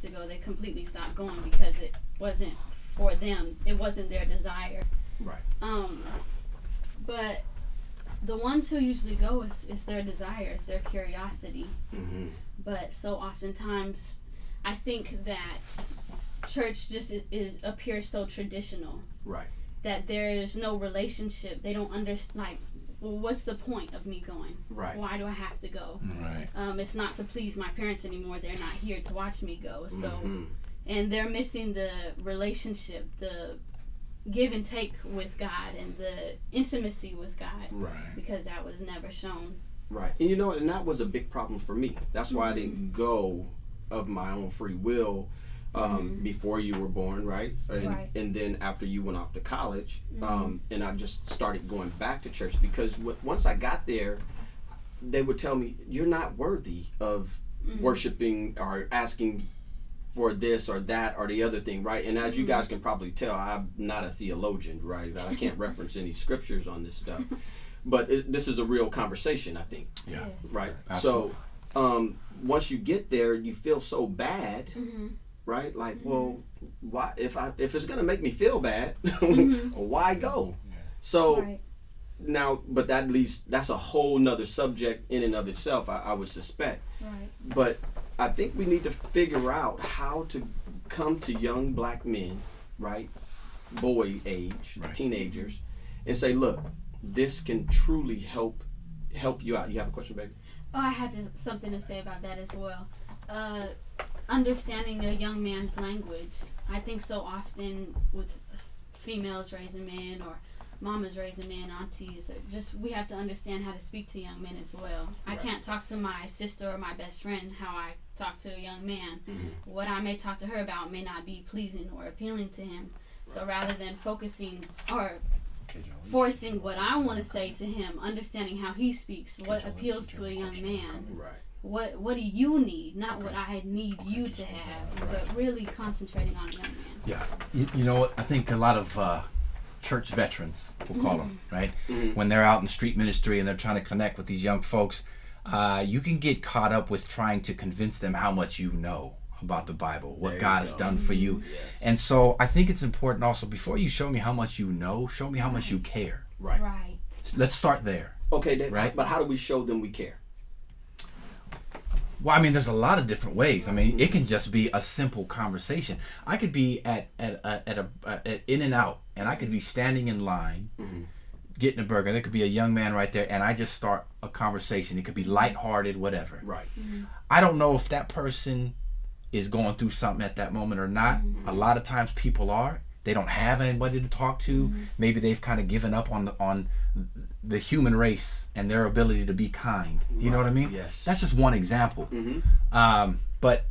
years ago, they completely stopped going because it wasn't for them. It wasn't their desire. Right. But the ones who usually go is their desire, it's their curiosity. Mm-hmm. But so oftentimes, I think that church just appears so traditional. Right. That there is no relationship. They don't understand, like, well, what's the point of me going? Right. Why do I have to go? Right. It's not to please my parents anymore. They're not here to watch me go. So, Mm-hmm. and they're missing the relationship, the give and take with God, and the intimacy with God. Right. Because that was never shown. Right. And you know, and that was a big problem for me. That's why I didn't go of my own free will before you were born, right? And then after you went off to college, and I just started going back to church because once I got there, they would tell me, you're not worthy of worshiping or asking for this or that or the other thing, right? And as you guys can probably tell, I'm not a theologian, right? I can't reference any scriptures on this stuff. But this is a real conversation, I think. Yeah. Yes. Right. Absolutely. So once you get there, you feel so bad, right? Like, well, why? If it's gonna make me feel bad, why go? Yeah. So now, but that's a whole nother subject in and of itself. I would suspect. Right. But I think we need to figure out how to come to young black men, right, boy age, teenagers, and say, look, this can truly help you out. You have a question, baby? Oh, I had something to say about that as well. Understanding a young man's language. I think so often with females raising men or mamas raising men, aunties, just we have to understand how to speak to young men as well. Right. I can't talk to my sister or my best friend how I talk to a young man. What I may talk to her about may not be pleasing or appealing to him. So rather than focusing or forcing what I want to say to him, understanding how he speaks, what appeals to a young man. Right. What do you need? Not what I need you to have, but really concentrating on a young man. Yeah. You know what? I think a lot of church veterans, we'll call them, right? When they're out in street ministry and they're trying to connect with these young folks, you can get caught up with trying to convince them how much you know about the Bible, what God has done for you. Yes. And so I think it's important also, before you show me how much you know, show me how much you care. Right. Right. Let's start there. Okay, Right. But how do we show them we care? Well, I mean, there's a lot of different ways. I mean, it can just be a simple conversation. I could be at In and Out, and I could be standing in line, getting a burger. There could be a young man right there, and I just start a conversation. It could be lighthearted, whatever. Right. I don't know if that person is going through something at that moment or not. A lot of times people are. They don't have anybody to talk to. Maybe they've kind of given up on the human race and their ability to be kind. You know what I mean? Yes. That's just one example. But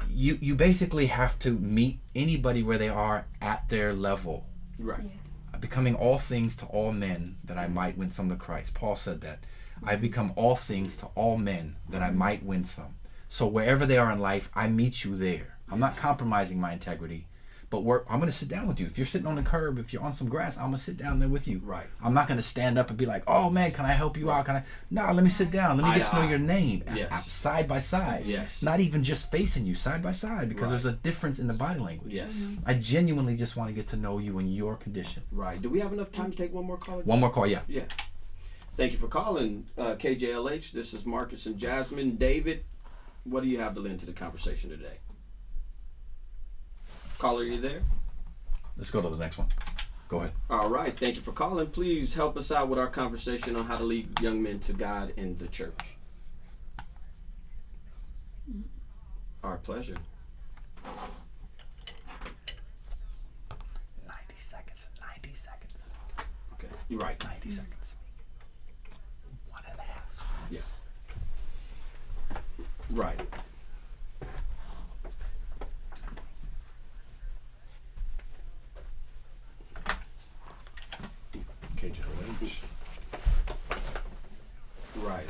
you basically have to meet anybody where they are at their level. Right. Yes. Becoming all things to all men that I might win some to Christ. Paul said that. I've become all things to all men that I might win some. So wherever they are in life, I meet you there. I'm not compromising my integrity, but I'm going to sit down with you. If you're sitting on the curb, if you're on some grass, I'm going to sit down there with you. Right. I'm not going to stand up and be like, oh man, can I help you out? No, let me sit down. Let me get to know your name. Yes. Side by side. Yes. Not even just facing you, side by side, because Right. there's a difference in the body language. Yes. I genuinely just want to get to know you and your condition. Right. Do we have enough time to take one more caller? One more call, yeah. Yeah. Thank you for calling KJLH. This is Marcus and Jasmine. David, what do you have to lend to the conversation today? Caller, you there? Let's go to the next one. Go ahead. All right. Thank you for calling. Please help us out with our conversation on how to lead young men to God in the church. Our pleasure. 90 seconds. 90 seconds. Okay. You're right. 90 seconds. 1.5. Yeah. Right. KJLH. Right.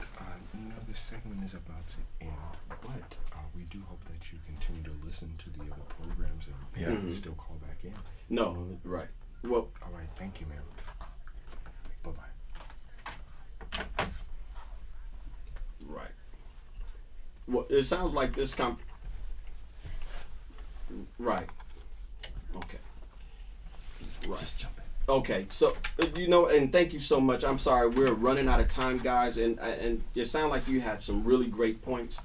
This segment is about to end, but we do hope that you continue to listen to the other programs and still call back in. No. Right. Well. All right. Thank you, ma'am. Bye-bye. Right. Well, it sounds like this Right. Okay. Right. Just jump in. Okay, so and thank you so much. I'm sorry we're running out of time, guys, and you sound like you had some really great points,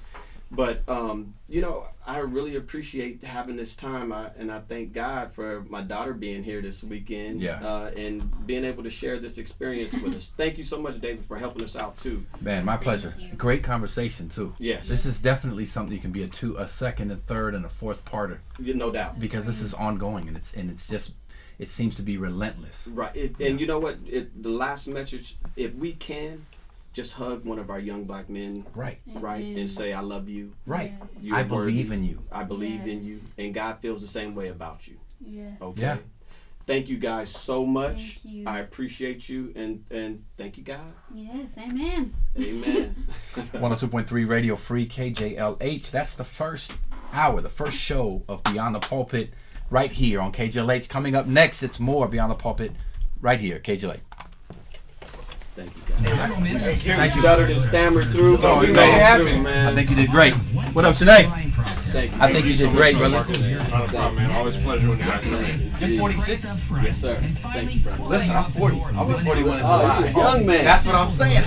but I really appreciate having this time, and I thank God for my daughter being here this weekend, and being able to share this experience with us. Thank you so much, David, for helping us out too. Man, my pleasure. Great conversation too. Yes, this is definitely something you can be a second, and third, and a fourth parter. No doubt, because this is ongoing, and it's just. It seems to be relentless. Right. And you know what? The last message, if we can, just hug one of our young black men. Right. Right. And say, I love you. Right. Yes. I believe in you. I believe in you. And God feels the same way about you. Yes. Okay. Yeah. Thank you guys so much. Thank you. I appreciate you. And thank you, God. Yes. Amen. Amen. 102.3 Radio Free KJLH. That's the first hour, the first show of Beyond the Pulpit. Right here on KJLH. Coming up next, it's more Beyond the Pulpit right here, KJLH. Thank you, guys. Thank you. Better than stammered through. Oh, you made it happen, man. I think you did great. What up, Sinead? Thank you. I think you did great, brother. Not a problem, man. Always a pleasure when you guys come in. You're 46? Yes, sir. Thank you, brother. Listen, I'm 40. I'll be 41 in July. He's a young man. That's what I'm saying.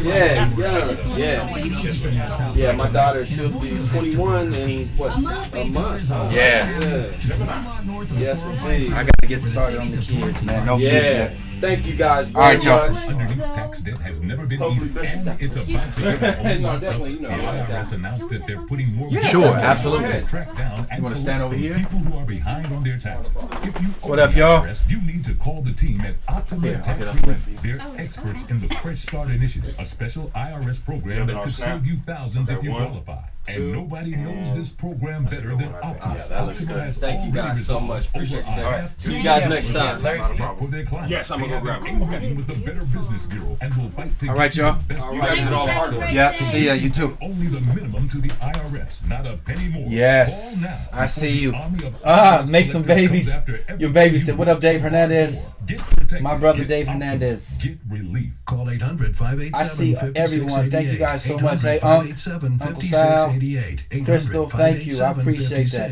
Yeah, my daughter, she'll be 21 in what? A month. Yeah. Yes, indeed. I got to get started on the kids, man. No kids yet. Thank you guys very All right, y'all. much. Underneath tax debt has never been easy, and it's about to get a whole lot tougher. The IRS announced that they're putting more Sure, absolutely. to track down and You wanna stand over here? people who are behind on their taxes. If you owe What up, the y'all? IRS, you need to call the team at Optimal Tax okay. Relief. They're experts in the Fresh Start Initiative, a special IRS program that could save you thousands if you qualify. And nobody knows this program better than Optimal. Optimal has Thank you guys so much. Appreciate you. All right. See you guys next time. For their clients. Yes, I'm gonna go grab They one. have a meeting with the Better Business Bureau and will fight to All right, get you y'all. the best All right, deal. you guys did all the hard work. Yeah, see ya. You too. Only the minimum to the IRS, not a penny more. Yes, Call now I see you. before the army of Make some IRS babies. comes after every Your baby you said, "What up, Dave want Hernandez?" more. Get protected. My brother Get Dave Optimal. Hernandez. Get relief. Call 800-587-5688. I see everyone. Thank you guys so much. Hey, Uncle Sal, Crystal, thank you. I appreciate that.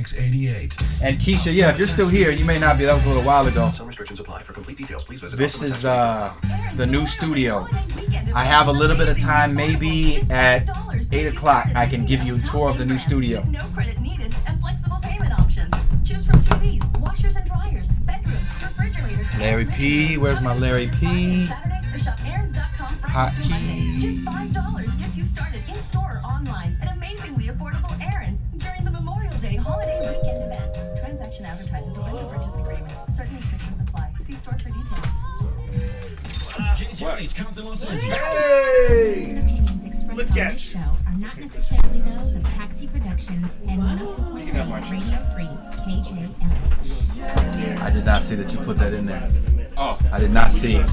And Keisha, yeah, if you're still here, you may not be. That was a little while ago. Some restrictions apply. For complete details, please visit This is the new studio. I have a little bit of time, maybe at 8 o'clock. I can give you a tour of the new studio. No credit needed and flexible payment options. Choose from TVs, washers and dryers, bedrooms, refrigerators. Larry P. Where's my Larry P? Saturday or shop Aaron's.com Friday Hot through Monday. key. Just $5 gets you started in store or online at amazingly affordable Aaron's during the Memorial Day holiday weekend event. Transaction advertises a rental purchase agreement. Certain restrictions apply. See store for details. KJLH, Compton, Los Angeles. And opinions expressed on this show are not necessarily those of Taxi Productions and 102.3 Radio Free KJLH. I did not see that you put that in there. Oh, I did not see it.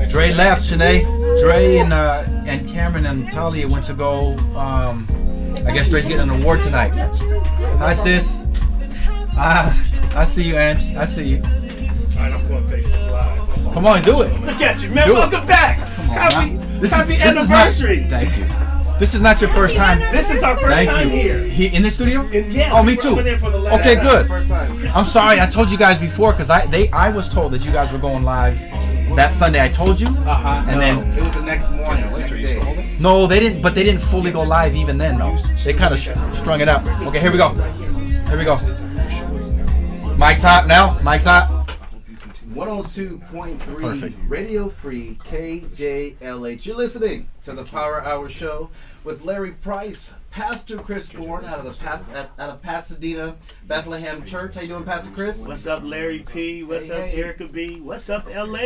Dre left, Shanae. Dre and Cameron and Talia went to go. I guess Dre's getting an award tonight. Hi, sis. I see you, Ange. I see you. Alright, I'm going Facebook Live. Come on, do it. Look at you, man. Do it. Welcome back. Come on, Happy now. This is anniversary. not, thank you. This is not your first time. This is our first time here. In this studio? Yeah. Oh, me too. We're there for the last Okay, time. good. First time. I'm sorry, I told you guys before because I was told that you guys were going live that Sunday. I told you, and then It was the next morning, next day. no, they didn't. But they didn't fully go live even then, though. They kind of strung it up. Okay, here we go. Here we go. Mike's hot now. Mike's hot. 102.3 Perfect. Radio Free KJLH. You're listening to the Power Hour Show with Larry Price, Pastor Chris Bourne out of Pasadena, Bethlehem Church. How you doing, Pastor Chris? What's up, Larry P? What's Hey, up, hey. Erica B? What's up, LA?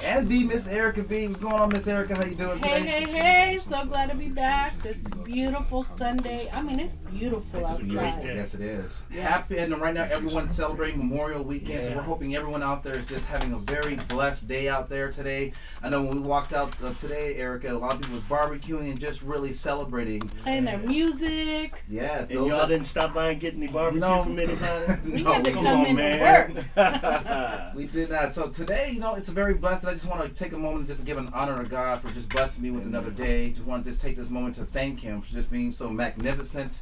And the Miss Erica B. What's going on, Miss Erica? How you doing today? Hey, so glad to be back this beautiful Sunday. I mean, it's beautiful It's a great outside. day. Yes, it is. Yes. Happy, and right now everyone's celebrating Memorial Weekend, so Yeah. we're hoping everyone out there is just having a very blessed day out there today. I know when we walked out today, Erica, a lot of people was barbecuing and just really celebrating. Playing their music. Yes. And y'all didn't stop by and get any barbecue No. from anybody? We No, had to Come come on, in man. to work. We did not. So today, it's very blessed. I just want to take a moment just to give an honor to God for just blessing me with another day. Just want to just take this moment to thank Him for just being so magnificent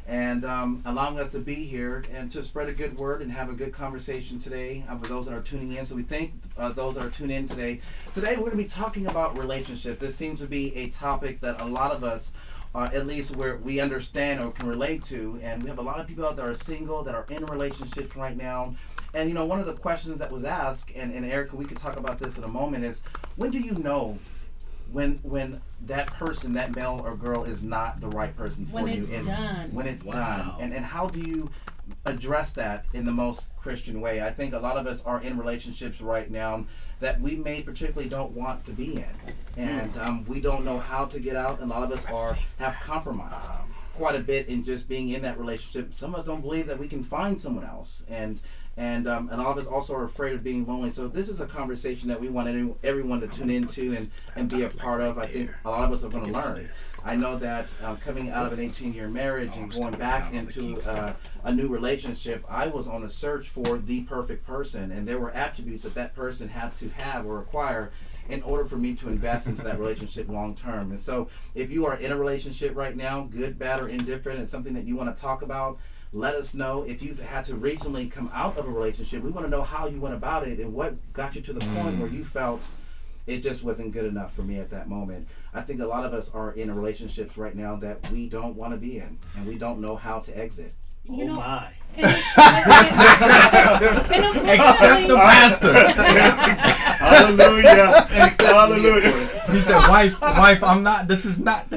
and allowing us to be here and to spread a good word and have a good conversation today for those that are tuning in. So we thank those that are tuning in today. Today we're going to be talking about relationships. This seems to be a topic that a lot of us, at least where we understand or can relate to, and we have a lot of people out there are single, that are in relationships right now. And you know, one of the questions that was asked, and Erica, we could talk about this in a moment, is when do you know when that person, that male or girl, is not the right person for you? When it's done. And how do you address that in the most Christian way? I think a lot of us are in relationships right now that we may particularly don't want to be in, and we don't know how to get out, and a lot of us have compromised quite a bit in just being in that relationship. Some of us don't believe that we can find someone else, and a lot of us also are afraid of being lonely. So this is a conversation that we want everyone to tune into and be a part of. I think a lot of us are going to learn. I know that coming out of an 18-year marriage and going back into a new relationship, I was on a search for the perfect person, and there were attributes that person had to have or acquire in order for me to invest into that relationship long term. And so if you are in a relationship right now, good, bad, or indifferent, and something that you want to talk about, let us know. If you've had to recently come out of a relationship, we want to know how you went about it and what got you to the point where you felt it just wasn't good enough for me at that moment. I think a lot of us are in relationships right now that we don't want to be in, and we don't know how to exit. You know, my. Except the pastor. Hallelujah. Hallelujah. He said, wife, I'm not, this is not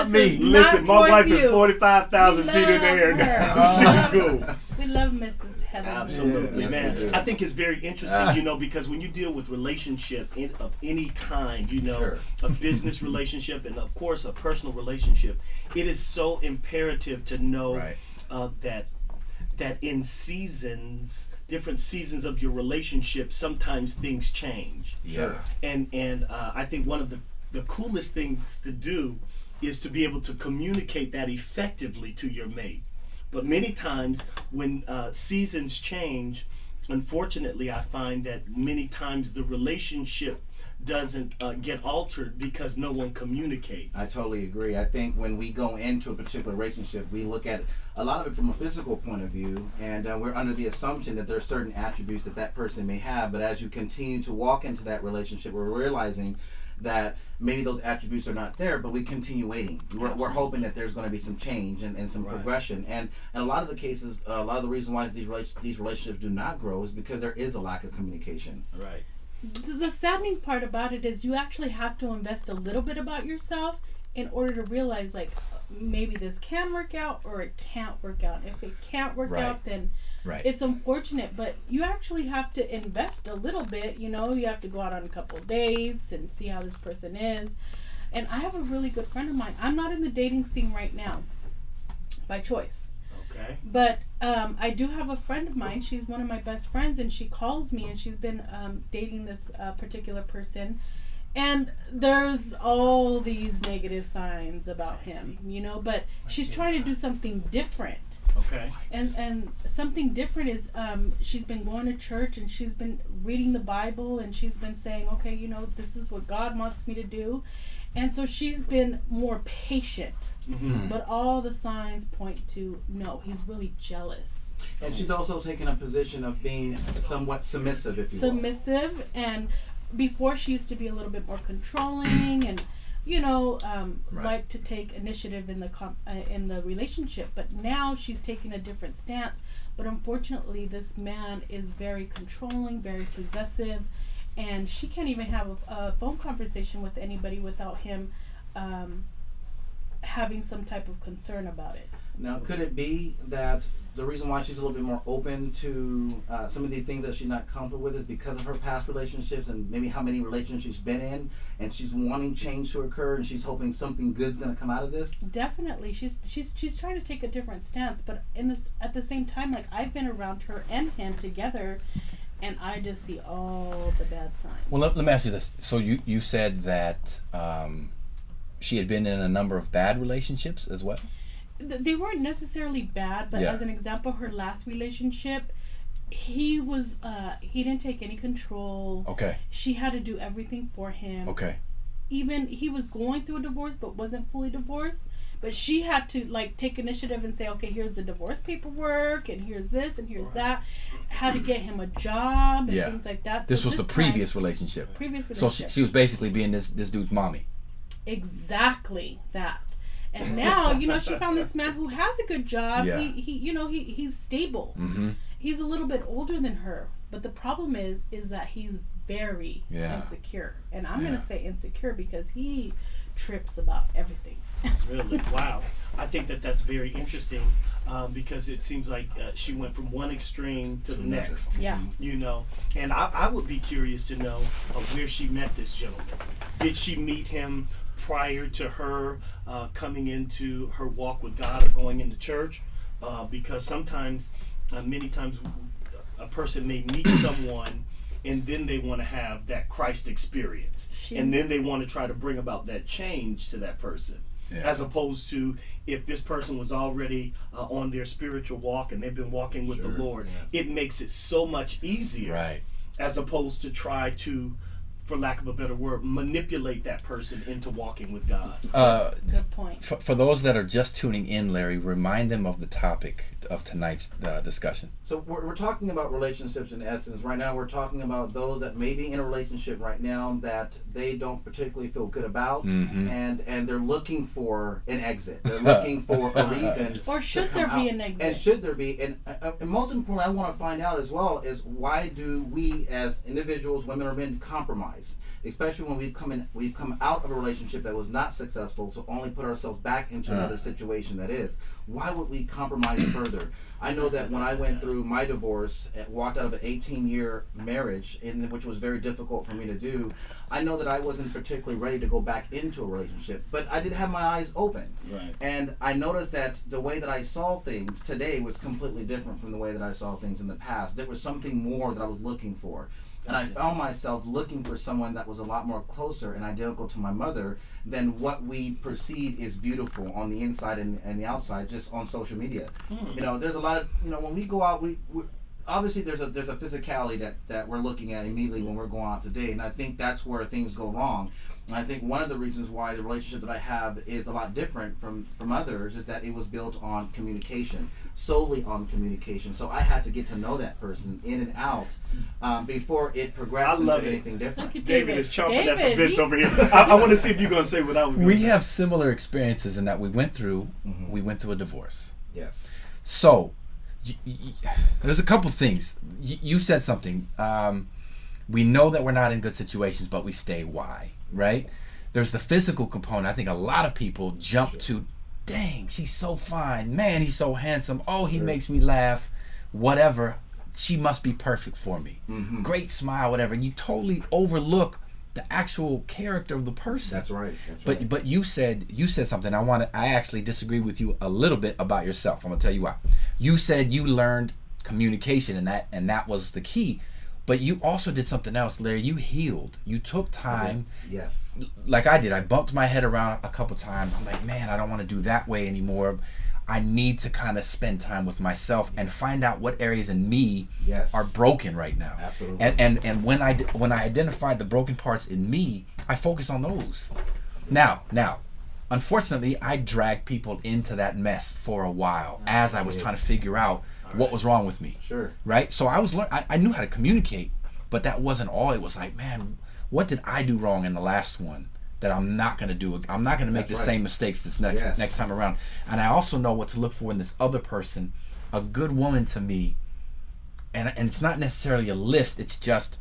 me. Listen, my wife is 45,000 feet in the air. She's cool. We love Mrs. Heather. Absolutely, man. I think it's very interesting, you know, because when you deal with relationship of any kind, you know, a business relationship and, of course, a personal relationship, it is so imperative to know that in seasons, different seasons of your relationship, sometimes things change. Yeah. And I think one of the coolest things to do is to be able to communicate that effectively to your mate. But many times when seasons change, unfortunately, I find that many times the relationship doesn't get altered because no one communicates. I totally agree. I think when we go into a particular relationship, we look at a lot of it from a physical point of view, and we're under the assumption that there are certain attributes that person may have, but as you continue to walk into that relationship, we're realizing that maybe those attributes are not there, but we continue waiting. We're hoping that there's going to be some change and some progression. And a lot of the cases, a lot of the reason why these relationships do not grow is because there is a lack of communication. Right. The saddening part about it is you actually have to invest a little bit about yourself in order to realize, like, maybe this can work out or it can't work out. If it can't work out, then it's unfortunate, but you actually have to invest a little bit. You know, you have to go out on a couple dates and see how this person is. And I have a really good friend of mine. I'm not in the dating scene right now by choice. Okay. But I do have a friend of mine. She's one of my best friends, and she calls me, and she's been dating this particular person. And there's all these negative signs about him, you know, but she's trying to do something different. Okay. And something different is she's been going to church, and she's been reading the Bible, and she's been saying, okay, you know, this is what God wants me to do. And so she's been more patient. Mm-hmm. But all the signs point to, no, he's really jealous. And she's also taken a position of being somewhat submissive, if you will. Submissive, and before she used to be a little bit more controlling and, you know, like to take initiative in the relationship. But now she's taking a different stance. But unfortunately, this man is very controlling, very possessive, and she can't even have a phone conversation with anybody without him having some type of concern about it. Now, could it be that the reason why she's a little bit more open to some of the things that she's not comfortable with is because of her past relationships and maybe how many relationships she's been in, and she's wanting change to occur, and she's hoping something good's going to come out of this? Definitely. She's trying to take a different stance, but at the same time, like, I've been around her and him together, and I just see all the bad signs. Well, let me ask you this. So you said that she had been in a number of bad relationships as well? They weren't necessarily bad, but as an example, her last relationship, he didn't take any control. Okay. She had to do everything for him. Okay. even he was going through a divorce but wasn't fully divorced, but she had to like take initiative and say, okay, here's the divorce paperwork, and here's this, and here's that, how to get him a job and things like that. This was the previous relationship. So she was basically being this dude's mommy. Exactly that. And now, you know, she found this man who has a good job. Yeah. He's stable. Mm-hmm. He's a little bit older than her, but the problem is that he's very insecure. And I'm going to say insecure because he trips about everything. Really? Wow. I think that's very interesting because it seems like she went from one extreme to the next. Yeah. You know, and I would be curious to know where she met this gentleman. Did she meet him prior to her coming into her walk with God or going into church? Because sometimes, many times, a person may meet someone and then they want to have that Christ experience. And then they want to try to bring about that change to that person. Yeah. As opposed to if this person was already on their spiritual walk and they've been walking with the Lord, it makes it so much easier. Right. As opposed to try to, for lack of a better word, manipulate that person into walking with God. Good point. For those that are just tuning in, Larry, remind them of the topic of tonight's discussion. So we're talking about relationships in essence. Right now we're talking about those that may be in a relationship right now that they don't particularly feel good about, and they're looking for an exit. They're looking for a reason. Or should there be an exit? And should there be? And most importantly, I want to find out as well is why do we as individuals, women or men, compromise? Especially when we've come out of a relationship that was not successful to only put ourselves back into another situation that is. Why would we compromise further? I know that when I went through my divorce, walked out of an 18-year marriage, which was very difficult for me to do, I know that I wasn't particularly ready to go back into a relationship, but I did have my eyes open. Right. And I noticed that the way that I saw things today was completely different from the way that I saw things in the past. There was something more that I was looking for. And I found myself looking for someone that was a lot more closer and identical to my mother than what we perceive is beautiful on the inside and the outside, just on social media. You know, there's a lot of, you know, when we go out, we obviously there's a physicality that we're looking at immediately when we're going out today, and I think that's where things go wrong. And I think one of the reasons why the relationship that I have is a lot different from others is that it was built on communication, solely on communication. So I had to get to know that person in and out before it progressed into anything different. David is chomping at the bits over here. I want to see if you're going to say what I was going to say. We have similar experiences in that we went through a divorce. Yes. So there's a couple things. You said something. We know that we're not in good situations, but we stay. Why? Right? There's the physical component. I think a lot of people jump to, dang, she's so fine. Man, he's so handsome. Oh, he makes me laugh. Whatever. She must be perfect for me. Great smile, whatever. And you totally overlook the actual character of the person. That's right. But you said something. I actually disagree with you a little bit about yourself. I'm gonna tell you why. You said you learned communication, and that was the key. But you also did something else, Larry. You healed. You took time. Yes. Like I did. I bumped my head around a couple times. I'm like, man, I don't want to do that way anymore. I need to kind of spend time with myself and find out what areas in me are broken right now. Absolutely. And when I identified the broken parts in me, I focus on those. Now, unfortunately, I dragged people into that mess for a while as I was trying to figure out what was wrong with me. Sure. Right? So I knew how to communicate, but that wasn't all. It was like, man, what did I do wrong in the last one that I'm not going to do? I'm not going to make the same mistakes this next time around. And I also know what to look for in this other person. A good woman to me, and it's not necessarily a list, it's just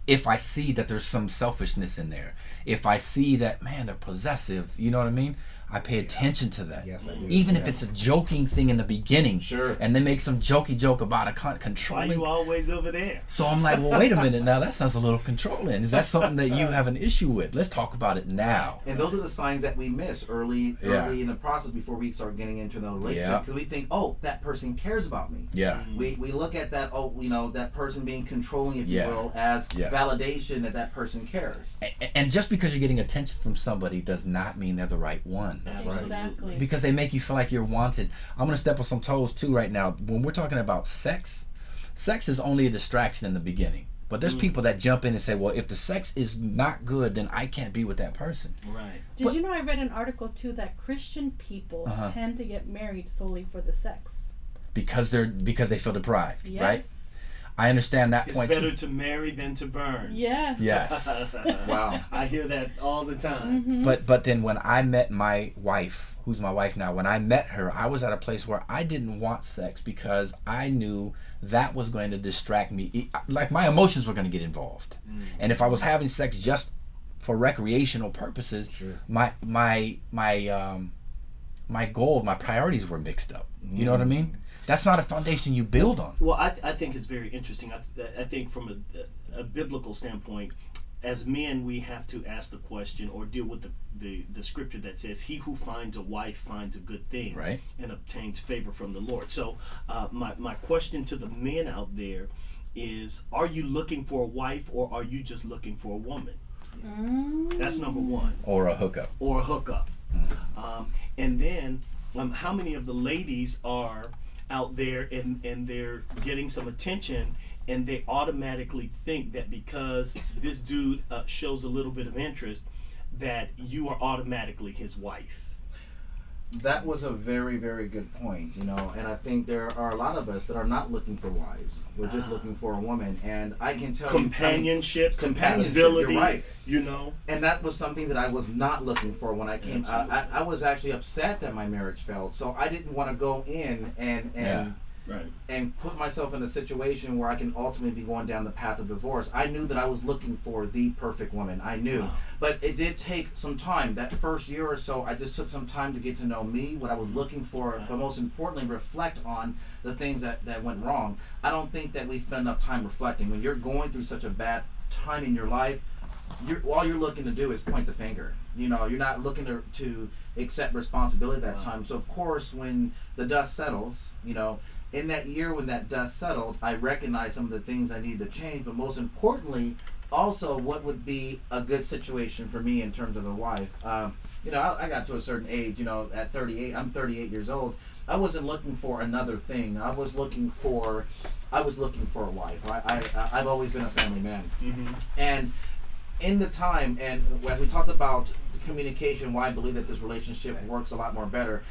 if I see that there's some selfishness in there, if I see that, man, they're possessive, you know what I mean? I pay attention to that. Yes, I do. Even if it's a joking thing in the beginning. Sure. And they make some jokey joke about a controlling. Why you always over there? So I'm like, well, wait a minute now. That sounds a little controlling. Is that something that you have an issue with? Let's talk about it now. And those are the signs that we miss early in the process before we start getting into the relationship. Because we think, oh, that person cares about me. Yeah. We look at that, that person being controlling, if you will, as validation that person cares. And just because you're getting attention from somebody does not mean they're the right one. That's Exactly. Because they make you feel like you're wanted. I'm going to step on some toes too right now. When we're talking about sex is only a distraction in the beginning. But there's people that jump in and say, well, if the sex is not good, then I can't be with that person. Right. Did you know I read an article too that Christian people tend to get married solely for the sex? Because they feel deprived, yes. right? I understand that point. It's better to marry than to burn. Yes. Yes. Wow. I hear that all the time. Mm-hmm. But then when I met my wife, who's my wife now, when I met her, I was at a place where I didn't want sex because I knew that was going to distract me. Like my emotions were going to get involved. And if I was having sex just for recreational purposes, my goal, my priorities were mixed up. You know what I mean? That's not a foundation you build on. Well, I think it's very interesting. I think from a biblical standpoint, as men, we have to ask the question or deal with the scripture that says, he who finds a wife finds a good thing, right, and obtains favor from the Lord. So my question to the men out there is, are you looking for a wife or are you just looking for a woman? That's number one. Or a hookup. And then how many of the ladies are out there and they're getting some attention and they automatically think that because this dude shows a little bit of interest that you are automatically his wife? That was a very, very good point, and I think there are a lot of us that are not looking for wives. We're just looking for a woman, and I can tell companionship, compatibility, you're right. And that was something that I was not looking for when I came out. I was actually upset that my marriage failed, so I didn't want to go in and put myself in a situation where I can ultimately be going down the path of divorce. I knew that I was looking for the perfect woman. I knew. But it did take some time. That first year or so, I just took some time to get to know me, what I was looking for, but most importantly, reflect on the things that went wrong. I don't think that we spend enough time reflecting. When you're going through such a bad time in your life, all you're looking to do is point the finger. You're not looking to accept responsibility at that time. So, of course, when the dust settles, in that year when that dust settled, I recognized some of the things I needed to change, but most importantly, also what would be a good situation for me in terms of a wife. I got to a certain age, at 38, I'm 38 years old. I wasn't looking for another thing. I was looking for a wife. I've always been a family man. And in the time, and as we talked about communication, why I believe that this relationship works a lot more better,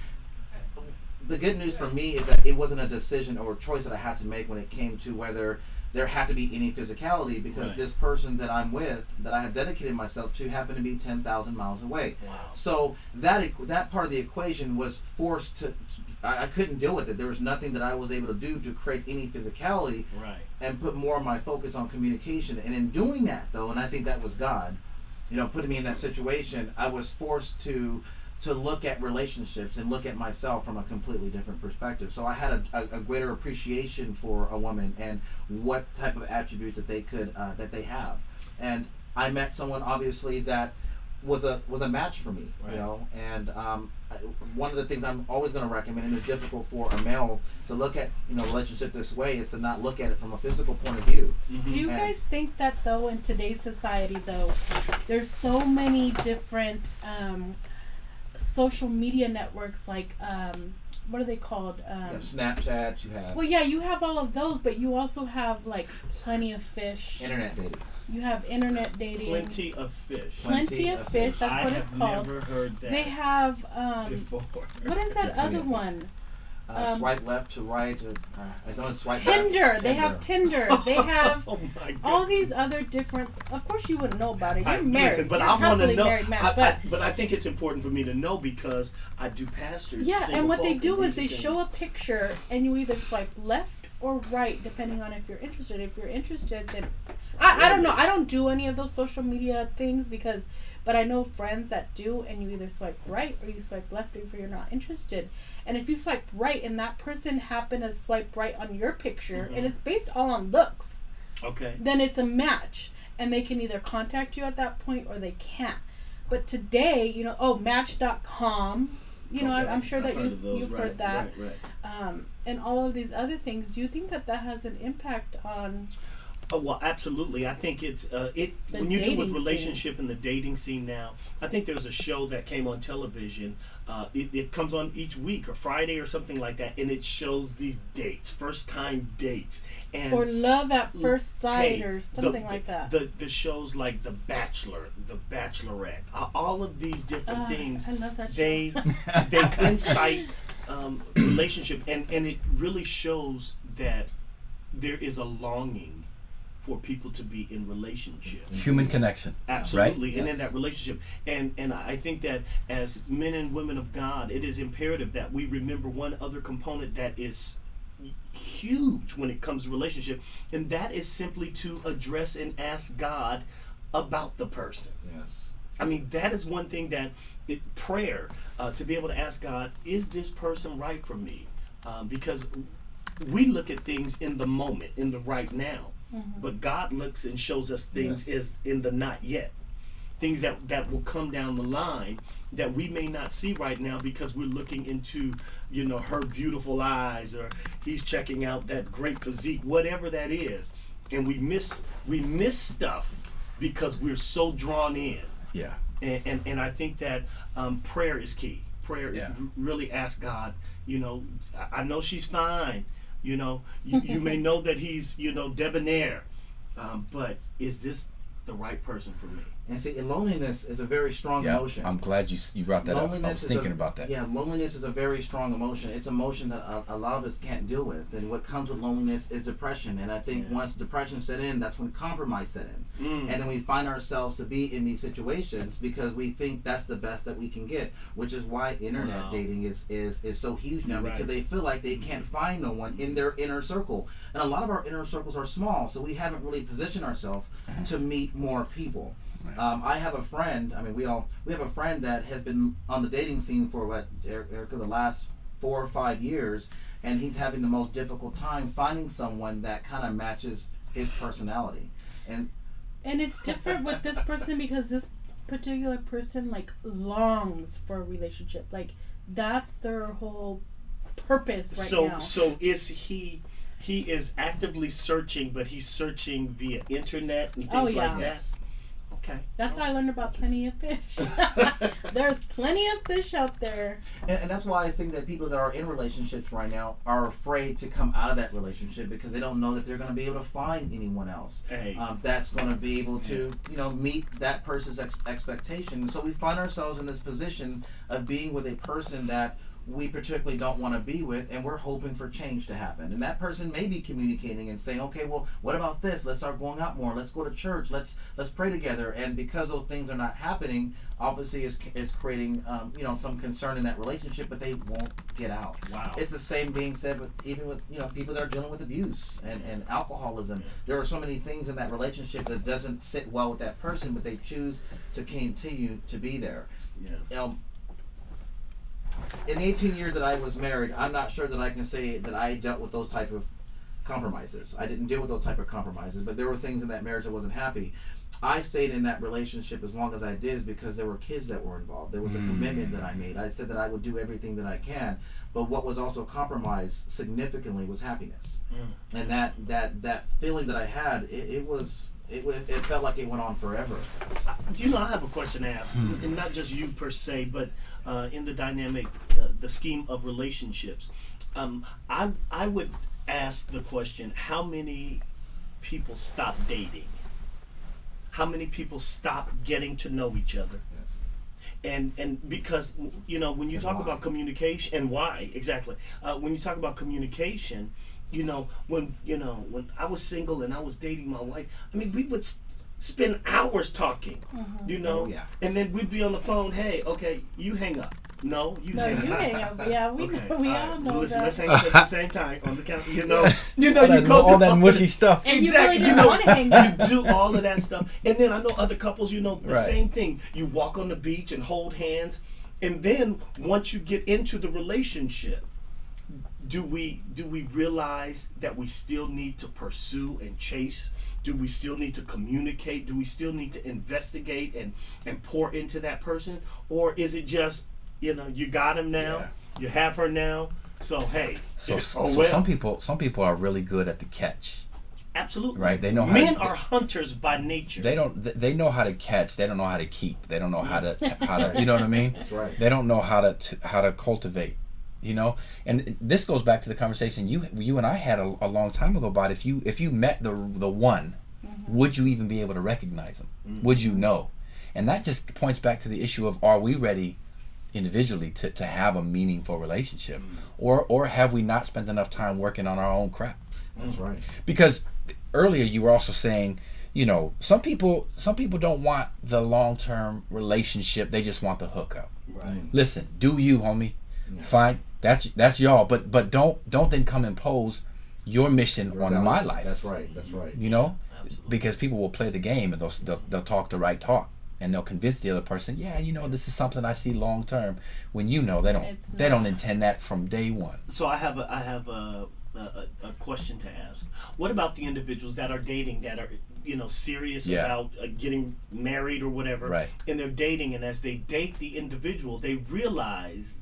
the good news for me is that it wasn't a decision or a choice that I had to make when it came to whether there had to be any physicality, because this person that I'm with, that I have dedicated myself to, happened to be 10,000 miles away. Wow. So that part of the equation was forced to, I couldn't deal with it. There was nothing that I was able to do to create any physicality and put more of my focus on communication. And in doing that, though, and I think that was God, putting me in that situation, I was forced to look at relationships and look at myself from a completely different perspective. So I had a greater appreciation for a woman and what type of attributes that they have. And I met someone obviously that was a match for me, And one of the things I'm always going to recommend, and it's difficult for a male to look at relationship this way, is to not look at it from a physical point of view. Do you guys think that though in today's society though, there's so many different social media networks, like what are they called? You have Snapchat, you have... Well, yeah, you have all of those, but you also have like Plenty of Fish. Internet dating. You have internet dating. Plenty of Fish. Plenty of Fish, that's what it's called. I have never heard that. They have before. What is that other one? Swipe left to right. I know it's swipe Tinder. They have Tinder. They have all these other different. Of course, you wouldn't know about it. You're married. Listen, but You're I want to know. married man, but I think it's important for me to know because I do pastor. Yeah, and what they do is they show a picture, and you either swipe left or right, depending on if you're interested. If you're interested, then I don't know. I don't do any of those social media things but I know friends that do, and you either swipe right or you swipe left if you're not interested. And if you swipe right and that person happened to swipe right on your picture, and it's based all on looks, then it's a match. And they can either contact you at that point or they can't. But today, Match.com, I'm sure that you've heard that. Right. And all of these other things. Do you think that has an impact on Oh, well, absolutely. I think it's when you do with relationship and the dating scene now. I think there's a show that came on television. It comes on each week or Friday or something like that, and it shows these dates, first time dates, and or love at first sight, or something like that. The shows like The Bachelor, The Bachelorette, all of these different things. I love that show. They incite relationship, and it really shows that there is a longing for people to be in relationship, human connection, absolutely, right? And in that relationship, and I think that as men and women of God, it is imperative that we remember one other component that is huge when it comes to relationship, and that is simply to address and ask God about the person. Yes, I mean, that is one thing that prayer, to be able to ask God, is this person right for me? Because we look at things in the moment, in the right now. But God looks and shows us things is in the not yet. Things that will come down the line that we may not see right now because we're looking into, her beautiful eyes, or he's checking out that great physique, whatever that is. And we miss stuff because we're so drawn in. Yeah. And I think that prayer is key. Prayer, really ask God, I know she's fine. You may know that he's, debonair, but is this the right person for me? And see, loneliness is a very strong emotion. I'm glad you brought that up. I was thinking about that. Yeah, loneliness is a very strong emotion. It's an emotion that a lot of us can't deal with. And what comes with loneliness is depression. And I think once depression set in, that's when compromise set in. And then we find ourselves to be in these situations because we think that's the best that we can get, which is why internet dating is so huge now, because they feel like they can't find no one in their inner circle. And a lot of our inner circles are small, so we haven't really positioned ourselves to meet more people. I have a friend. I mean, we have a friend that has been on the dating scene for Erica, the last 4 or 5 years, and he's having the most difficult time finding someone that kind of matches his personality. And it's different with this person because this particular person longs for a relationship. That's their whole purpose now. So is he is actively searching, but he's searching via internet and things like that? Okay. That's how I learned about plenty of fish. There's plenty of fish out there. And that's why I think that people that are in relationships right now are afraid to come out of that relationship because they don't know that they're going to be able to find anyone else that's going to be able to, meet that person's expectations. So we find ourselves in this position of being with a person that we particularly don't want to be with, and we're hoping for change to happen. And that person may be communicating and saying, okay, well, what about this? Let's start going out more. Let's go to church. Let's pray together. And because those things are not happening, obviously is creating some concern in that relationship, but they won't get out. Wow. It's the same being said with people that are dealing with abuse and alcoholism. There are so many things in that relationship that doesn't sit well with that person, but they choose to continue to be there. Yeah. In 18 years that I was married, I'm not sure that I can say that I dealt with those type of compromises. I didn't deal with those type of compromises, but there were things in that marriage that wasn't happy. I stayed in that relationship as long as I did is because there were kids that were involved. There was a commitment that I made. I said that I would do everything that I can, but what was also compromised significantly was happiness. And that feeling that I had, it felt like it went on forever. I have a question to ask, and not just you per se, but in the dynamic, the scheme of relationships. I would ask the question: how many people stop dating? How many people stop getting to know each other? Yes. And because when you talk about communication, and why exactly? When you talk about communication, when I was single and I was dating my wife, I mean, we would spend hours talking, and then we'd be on the phone. Hey, okay, you hang up. No, you hang up. Yeah, we all know listen, that. let's hang up at the same time on the count. You go all that mushy stuff. And exactly. You really don't want to hang up. You do all of that stuff, and then I know other couples. The same thing. You walk on the beach and hold hands, and then once you get into the relationship, do we realize that we still need to pursue and chase? Do we still need to communicate? Do we still need to investigate and pour into that person? Or is it just, you got him now, you have her now, so hey. So some people are really good at the catch. Absolutely. Right? They know men are hunters by nature. They know how to catch. They don't know how to keep. They don't know how to you know what I mean? That's right. They don't know how to cultivate. You know, and this goes back to the conversation you and I had a long time ago about if you met the one, would you even be able to recognize them? Would you know? And that just points back to the issue of, are we ready individually to have a meaningful relationship, or have we not spent enough time working on our own crap? That's right. Because earlier you were also saying, you know, some people don't want the long-term relationship, they just want the hookup. Right. Listen, do you, homie. Fine, that's y'all, but don't then come impose your mission on my life. That's right. You know? Absolutely. Because people will play the game, and they'll talk the right talk, and they'll convince the other person, yeah, you know, this is something I see long term, when you know they don't intend that from day one. So I have a question to ask. What about the individuals that are dating, that are, you know, serious about getting married or whatever, right, and they're dating, and as they date the individual, they realize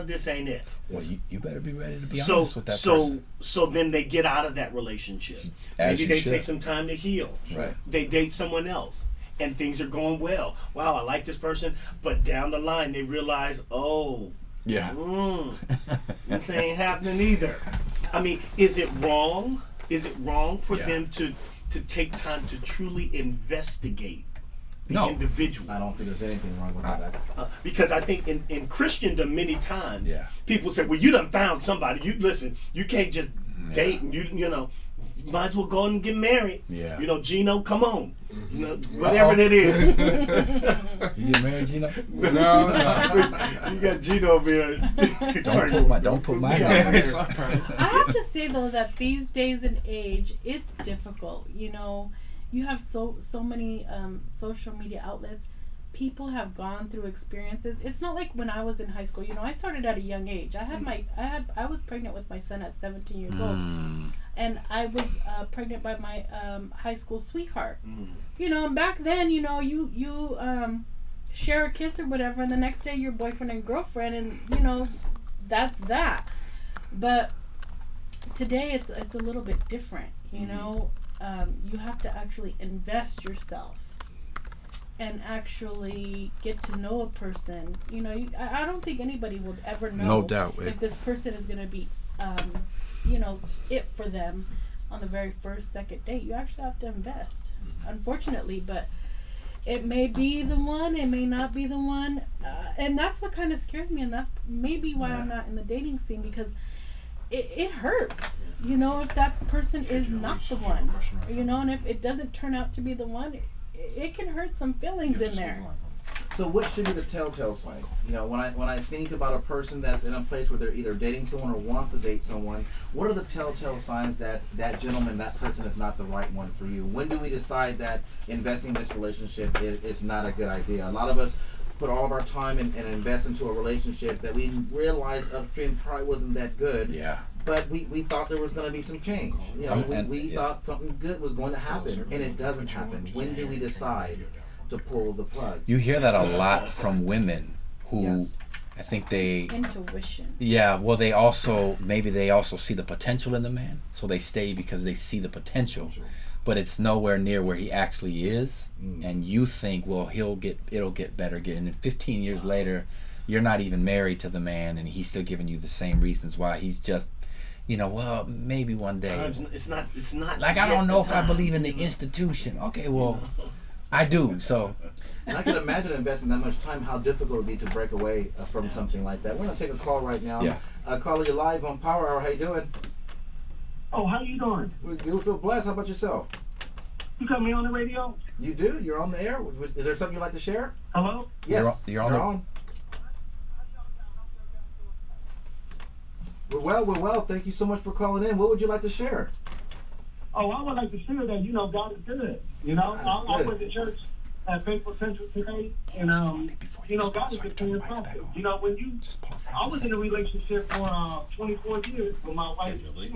this ain't it. Well, you better be ready to be honest with that person. So then they get out of that relationship. Maybe they take some time to heal. Right. They date someone else, and things are going well. Wow, I like this person, but down the line they realize, this ain't happening either. I mean, is it wrong? Is it wrong for them to take time to truly investigate the individual? I don't think there's anything wrong with that. Because I think in Christendom, many times people say, well, you done found somebody. You can't just date, and you know, you might as well go and get married. Yeah. You know, Gino, come on. You know, whatever that is. You get married, Gino? No. You got Gino over here. Don't put my numbers. I have to say though that these days and age, it's difficult. You know, you have so many social media outlets. People have gone through experiences. It's not like when I was in high school. You know, I started at a young age. I was pregnant with my son at 17 years old, and I was pregnant by my high school sweetheart. You know, and back then, you know, you share a kiss or whatever, and the next day you're boyfriend and girlfriend, and you know, that's that. But today it's a little bit different. You know, you have to actually invest yourself and actually get to know a person. You know, I don't think anybody would ever know, no doubt, if this person is going to be, you know, it for them on the very second date. You actually have to invest, unfortunately, but it may be the one, it may not be the one, and that's what kind of scares me, and that's maybe why I'm not in the dating scene, because it hurts, you know, if that person is not the one, you know, and if it doesn't turn out to be the one, it can hurt some feelings in there. So what should be the telltale sign? You know, when I think about a person that's in a place where they're either dating someone or wants to date someone, what are the telltale signs that that gentleman, that person is not the right one for you? When do we decide that investing in this relationship is not a good idea? A lot of us put all of our time and invest into a relationship that we realize upstream probably wasn't that good. Yeah. But we thought there was going to be some change. You know, we thought something good was going to happen, and it doesn't happen. When do we decide to pull the plug? You hear that a lot from women who, I think they... Intuition. Yeah, well, they also see the potential in the man, so they stay because they see the potential. But it's nowhere near where he actually is, and you think, well, it'll get better. And then 15 years later, you're not even married to the man, and he's still giving you the same reasons why. He's just, you know, well, maybe one day. It's not. Like, I don't know if I believe in the institution. Okay, well, I do. So. And I can imagine investing that much time, how difficult it would be to break away from something like that. We're going to take a call right now. Yeah. Caller, you're live on Power Hour. How you doing? Oh, how you doing? We feel blessed. How about yourself? You got me on the radio? You do. You're on the air. Is there something you'd like to share? Hello? Yes. You're on. We're well. Thank you so much for calling in. What would you like to share? Oh, I would like to share that, you know, God is good. You know, I went to church at Faithful Central today, and, you know, God is a good prophet. You know, I was in a relationship for 24 years with my wife. And, you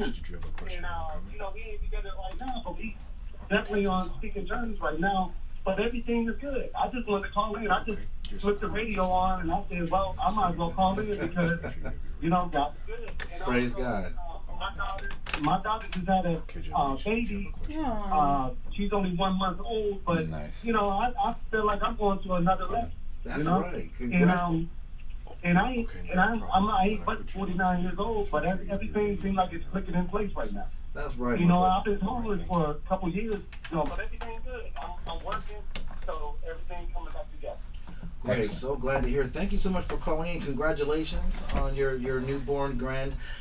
know, we ain't together right now, but we definitely on speaking terms right now. But everything is good. I just wanted to call in. I just put the radio on, and I said, well, I might as well call in because, you know, God is good. You know? Praise God. My daughter, my daughter just had a baby. She's only 1 month old, but you know, I feel like I'm going to another level. That's you know? right. And I ain't but 49 years old, but everything seems like it's clicking in place right now. That's right. You know, I've been homeless for a couple years, you know, but everything's good. I'm working, so everything's coming back together. Great, so glad to hear. Thank you so much for calling in. Congratulations on your newborn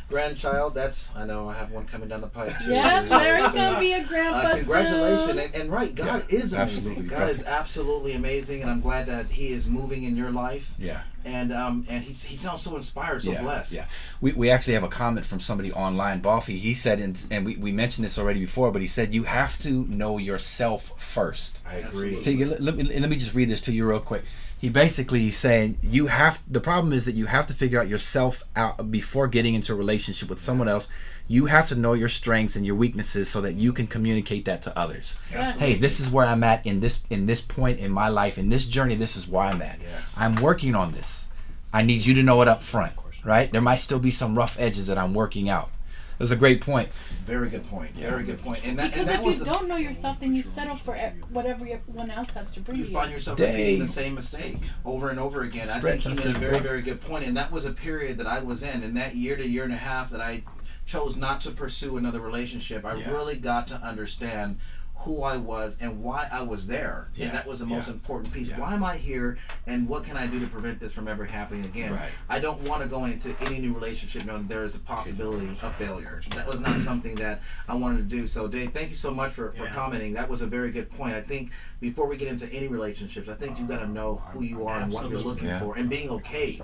grandchild. That's, I know I have one coming down the pipe too. Yes, Larry's gonna be a grandpa congratulations, and right, God is amazing. Absolutely. God is absolutely amazing, and I'm glad that He is moving in your life. Yeah. And he sounds so inspired, so blessed. Yeah. We actually have a comment from somebody online, Boffy. He said, and we mentioned this already before, but he said you have to know yourself first. I agree. Let me just read this to you real quick. He basically is saying the problem is that you have to figure out yourself out before getting into a relationship with someone else. You have to know your strengths and your weaknesses so that you can communicate that to others. Absolutely. Hey, this is where I'm at in this point in my life, in this journey. This is where I'm at. Yes. I'm working on this. I need you to know it up front, right? There might still be some rough edges that I'm working out. It was a great point. Very good point. Very good point. Because if you don't know yourself, then you settle for whatever everyone else has to bring you. You find yourself repeating the same mistake over and over again. I think he made a very, very good point. And that was a period that I was in that year to year and a half that I chose not to pursue another relationship. I really got to understand who I was and why I was there. And that was the most important piece. Why am I here, and what can I do to prevent this from ever happening again? Right. I don't want to go into any new relationship knowing there is a possibility of failure. That was not something that I wanted to do. So Dave, thank you so much for commenting. That was a very good point. I think before we get into any relationships, I think you got to know who you are and what you're looking for, and being okay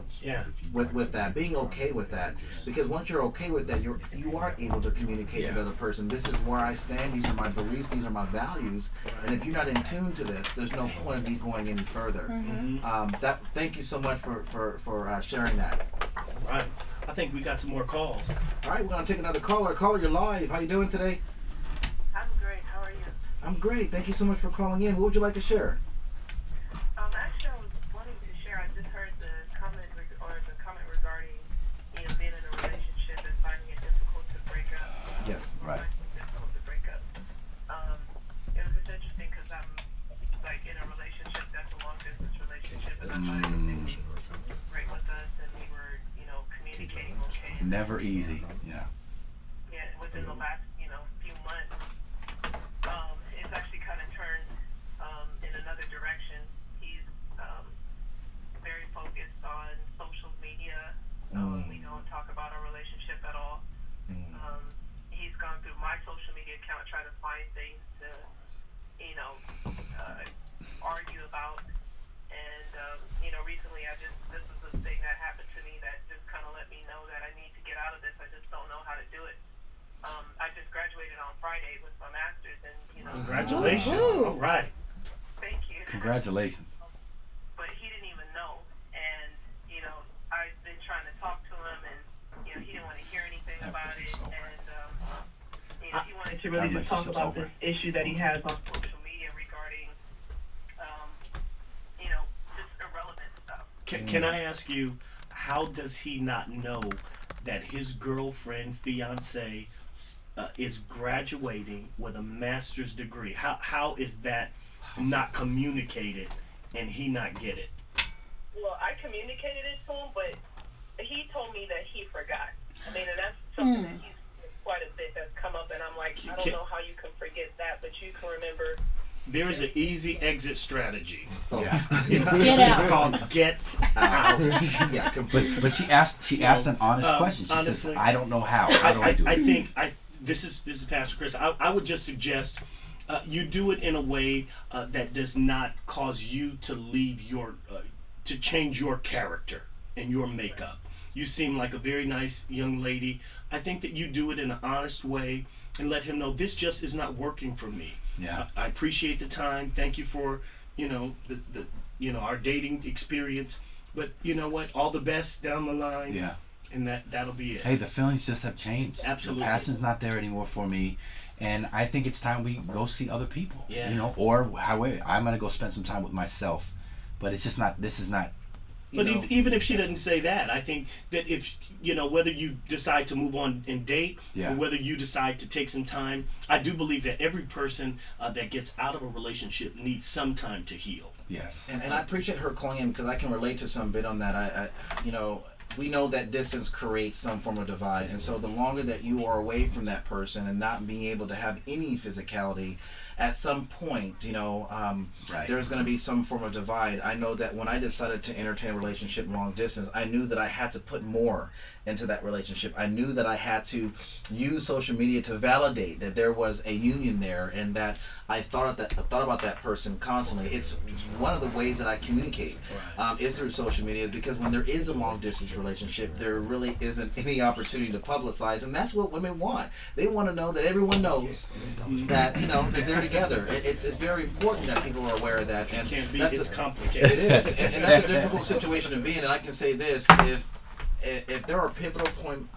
with that. Being okay with that. Because once you're okay with that, you are able to communicate to the other person. This is where I stand. These are my beliefs. These are my values. And if you're not in tune to this, there's no point of you going any further. Thank you so much for sharing that. Right. I think we got some more calls. All right, we're going to take another caller. Caller, you're live. How you doing today? I'm great. How are you? I'm great. Thank you so much for calling in. What would you like to share? Actually, I was wanting to share. I just heard the comment regarding, being in a relationship and finding it difficult to break up. Yes, right. Difficult to break up. It was just interesting because I'm in a relationship that's a long distance relationship, and I'm trying to think great with us, and we were, communicating okay. Never easy. Yeah. Yeah, within the last, few months, it's actually kind of turned in another direction. He's very focused on social media. We don't talk about our relationship at all. He's gone through my social media account trying to find things to, argue about. And, recently this was a thing that happened to me that just kind of let me know that I need to get out of this. I just don't know how to do it. I just graduated on Friday with my master's, and congratulations! All right. Thank you. Congratulations. But he didn't even know, and I've been trying to talk to him, and he didn't want to hear anything about it, and he wanted to really just talk about this issue that he has on social media regarding just irrelevant stuff. Can I ask you, how does he not know that his girlfriend, fiance, is graduating with a master's degree? How is that not communicated and he not get it? Well, I communicated it to him, but he told me that he forgot. And that's something that he's quite a bit that's come up, and I'm like, I don't know how you can forget that, but you can remember. There is an easy exit strategy. Yeah. It's called get out. Yeah, but she asked an honest question. She honestly, says, I don't know how. How do I do it? This is Pastor Chris. I would just suggest you do it in a way that does not cause you to leave to change your character and your makeup. You seem like a very nice young lady. I think that you do it in an honest way and let him know this just is not working for me. Yeah. I appreciate the time. Thank you for our dating experience. But you know what? All the best down the line. Yeah. And that'll be it. Hey, the feelings just have changed. Absolutely. The passion's not there anymore for me. And I think it's time we go see other people. Yeah. Or however, I'm going to go spend some time with myself. But it's just not, this is not But even if she doesn't say that, I think that if, whether you decide to move on and date, or whether you decide to take some time, I do believe that every person that gets out of a relationship needs some time to heal. Yes. And I appreciate her calling in, because I can relate to some bit on that. I we know that distance creates some form of divide, and so the longer that you are away from that person and not being able to have any physicality, at some point, there's going to be some form of divide. I know that when I decided to entertain a relationship long distance, I knew that I had to put more into that relationship. I knew that I had to use social media to validate that there was a union there, and that I thought about that person constantly. It's one of the ways that I communicate is through social media, because when there is a long distance relationship, there really isn't any opportunity to publicize, and that's what women want. They want to know that everyone knows that that they're together. It's very important that people are aware of that, and it's complicated. It is, and that's a difficult situation to be in. And I can say this: if there are pivotal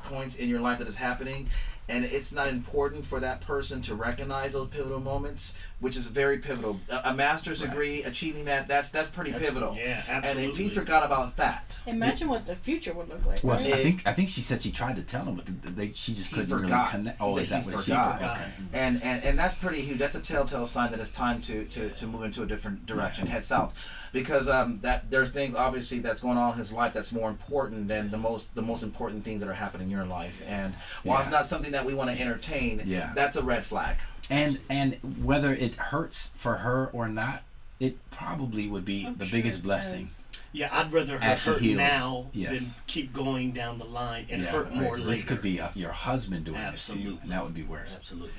points in your life that is happening, and it's not important for that person to recognize those pivotal moments, which is very pivotal. A master's degree, achieving that's pretty pivotal. Yeah, absolutely. And if he forgot about that, imagine what the future would look like. Well, right? I think she said she tried to tell him, but she just couldn't really connect. Oh, is that what she forgot? Okay. And that's pretty huge. That's a telltale sign that it's time to move into a different direction, head south, because that there's things obviously that's going on in his life that's more important than the most important things that are happening in your life. And while it's not something that we want to entertain, that's a red flag. And whether it hurts for her or not, it probably would be the biggest blessing. Yeah, I'd rather her hurt now than keep going down the line and hurt more later. This could be your husband doing this to you, and that would be worse. Absolutely.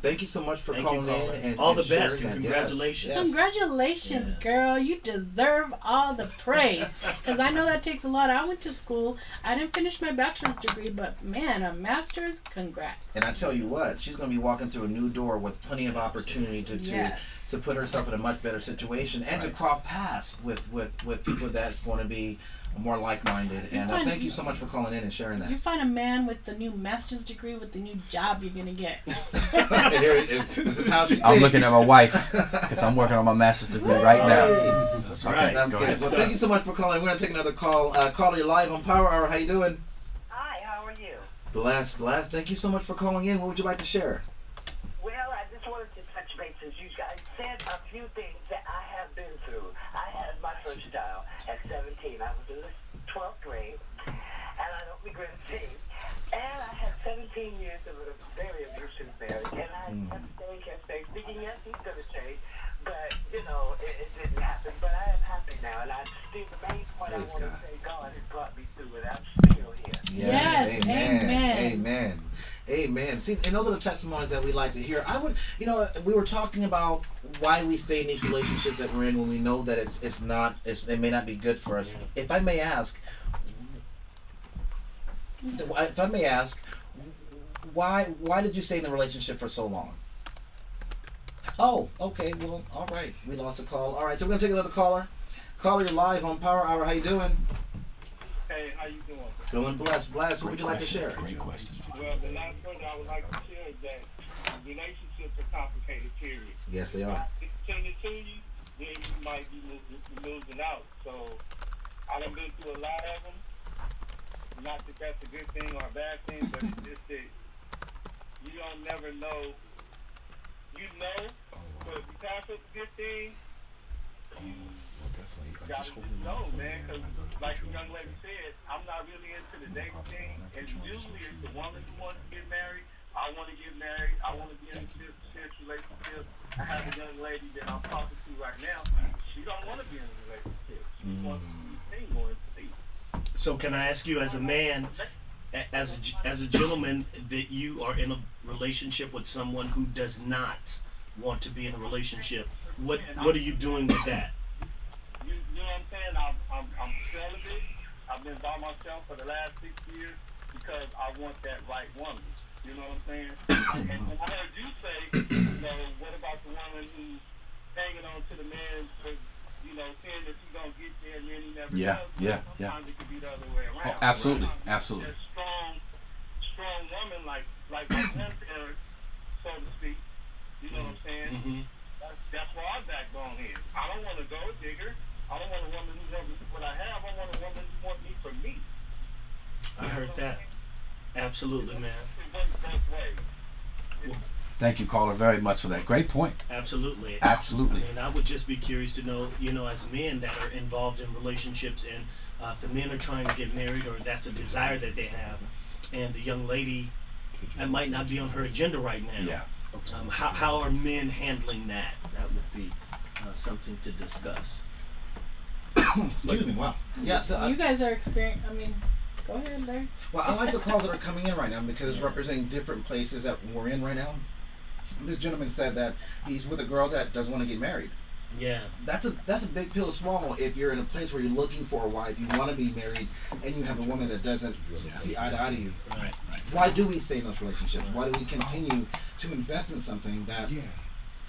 Thank you so much for calling in. And all the best, and congratulations. Yes. Congratulations, girl. You deserve all the praise. Because I know that takes a lot. I went to school. I didn't finish my bachelor's degree, but man, a master's, congrats. And I tell you what, she's going to be walking through a new door with plenty of opportunity to put herself in a much better situation, and to cross paths with people that's going to be more like-minded. And thank you so much for calling in and sharing that. You find a man with the new master's degree with the new job you're going to get. This is how I'm looking at my wife, because I'm working on my master's degree right now. That's right. That's good. Well, thank you so much for calling. We're going to take another call. Caller, you're live on Power Hour. How you doing? Hi, how are you? Blessed. Thank you so much for calling in. What would you like to share? Well, I just wanted to touch base, as you guys said a few things that I have been through. I had my first child at 17. I was in the 12th grade, and I don't regret a thing. And I had 17 years of a very abusive marriage, and I kept saying, thinking, yes, he's going to change. But, it didn't happen. But I am happy now, and I still, the main point I want to say, God has brought me through it. I'm still here. Yes, Amen. See, and those are the testimonies that we like to hear. I would, we were talking about why we stay in these relationships that we're in when we know that it may not be good for us. If I may ask, why did you stay in the relationship for so long? Oh, okay. Well, all right. We lost a call. All right, so we're gonna take another caller. Caller, you're live on Power Hour. How you doing? Hey, how you doing? Feeling blessed. What would you like to share? Great question. Well, the last thing I would like to share is that relationships are complicated, period. Yes, they are. If you turn it to you, then you might be losing out. So, I done been through a lot of them. Not that that's a good thing or a bad thing, but it's just that you don't never know. You know, but if you pass up a good thing, you gotta just know, man, because like the young lady said, I'm not really into the dating thing, and usually it's the woman who wants to get married. I want to get married. I want to be in a serious relationship. I have a young lady that I'm talking to right now. She don't want to be in a relationship. She wants to be single and see. So can I ask you, as a man, as a gentleman, that you are in a relationship with someone who does not want to be in a relationship, what are you doing with that? You know what I'm saying? I'm celibate. I've been by myself for the last 6 years because I want that right woman. You know what I'm saying? And I heard you say, what about the woman who's hanging on to the man for, saying that he's gonna get there and then he never does? Sometimes it could be the other way around. Oh, absolutely. That strong woman like my grandparents, so to speak. You know what I'm saying? Mm-hmm. That's where our backbone is. I don't want a gold digger. I I don't want a woman who wants what I have. I want a woman who wants me for me. I heard that. Absolutely, man. It works both ways. Thank you, caller, very much for that. Great point. Absolutely. Absolutely. And I would just be curious to know, as men that are involved in relationships, and if the men are trying to get married, or that's a desire that they have, and the young lady, that might not be on her agenda right now. Yeah. How are men handling that? That would be something to discuss. Excuse me. Wow. Yeah. So you guys are experiencing. I mean, go ahead, Larry. Well, I like the calls that are coming in right now because it's representing different places that we're in right now. This gentleman said that he's with a girl that doesn't want to get married. Yeah. That's a big pill to swallow if you're in a place where you're looking for a wife, you want to be married, and you have a woman that doesn't see eye to eye to you. Right. Why do we stay in those relationships? Why do we continue to invest in something that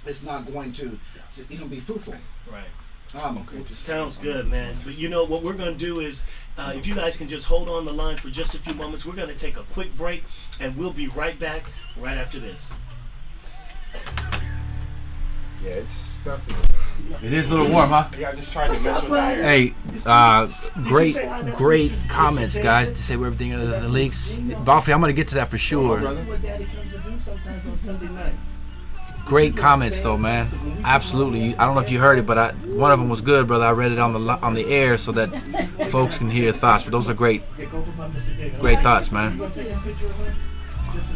is not going to be fruitful? Right. Okay. Sounds good, man. But what we're going to do is, if you guys can just hold on the line for just a few moments, we're going to take a quick break, and we'll be right back right after this. Yeah, it's stuffy. It is a little warm, huh? Yeah, I just tried to mess with that. Hey, great comments, guys. To say everything other than the leaks. Balfi, I'm gonna get to that for sure. This is what Daddy comes to do sometimes on Sunday nights. Great comments, though, man. Absolutely. I don't know if you heard it, but one of them was good, brother. I read it on the air so that folks can hear your thoughts. But those are great thoughts, man.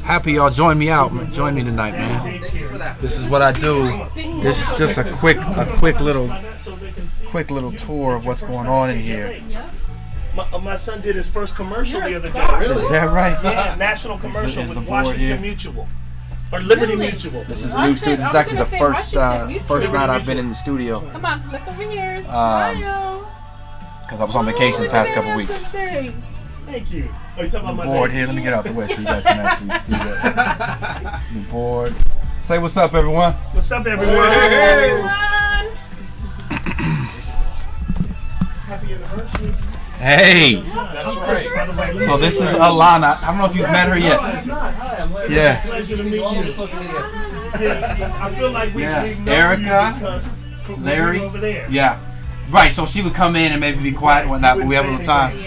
Happy y'all join me tonight, man. This is what I do. This is just a quick little tour of what's going on in here. My son did his first commercial the other day. Really? Is that right? Yeah, national commercial Is the with board Washington here? Mutual. Or Liberty Mutual. This is new studio. This is actually the first night I've been in the studio. Come on, look over here. Smile. Because I was on vacation the past couple weeks. Thank you. Oh, you talking about The my board baby? here, let me get out the way so you guys can actually see that. The board. Say what's up, everyone. What's up, everyone? Hey. Happy anniversary. Hey. That's right. So this is Alana. I don't know if you've met her yet. Yeah. Pleasure to meet you. I feel like we know Erica, you because Larry. over there. Yeah. Right, so she would come in and maybe be quiet and whatnot, but we have a little time.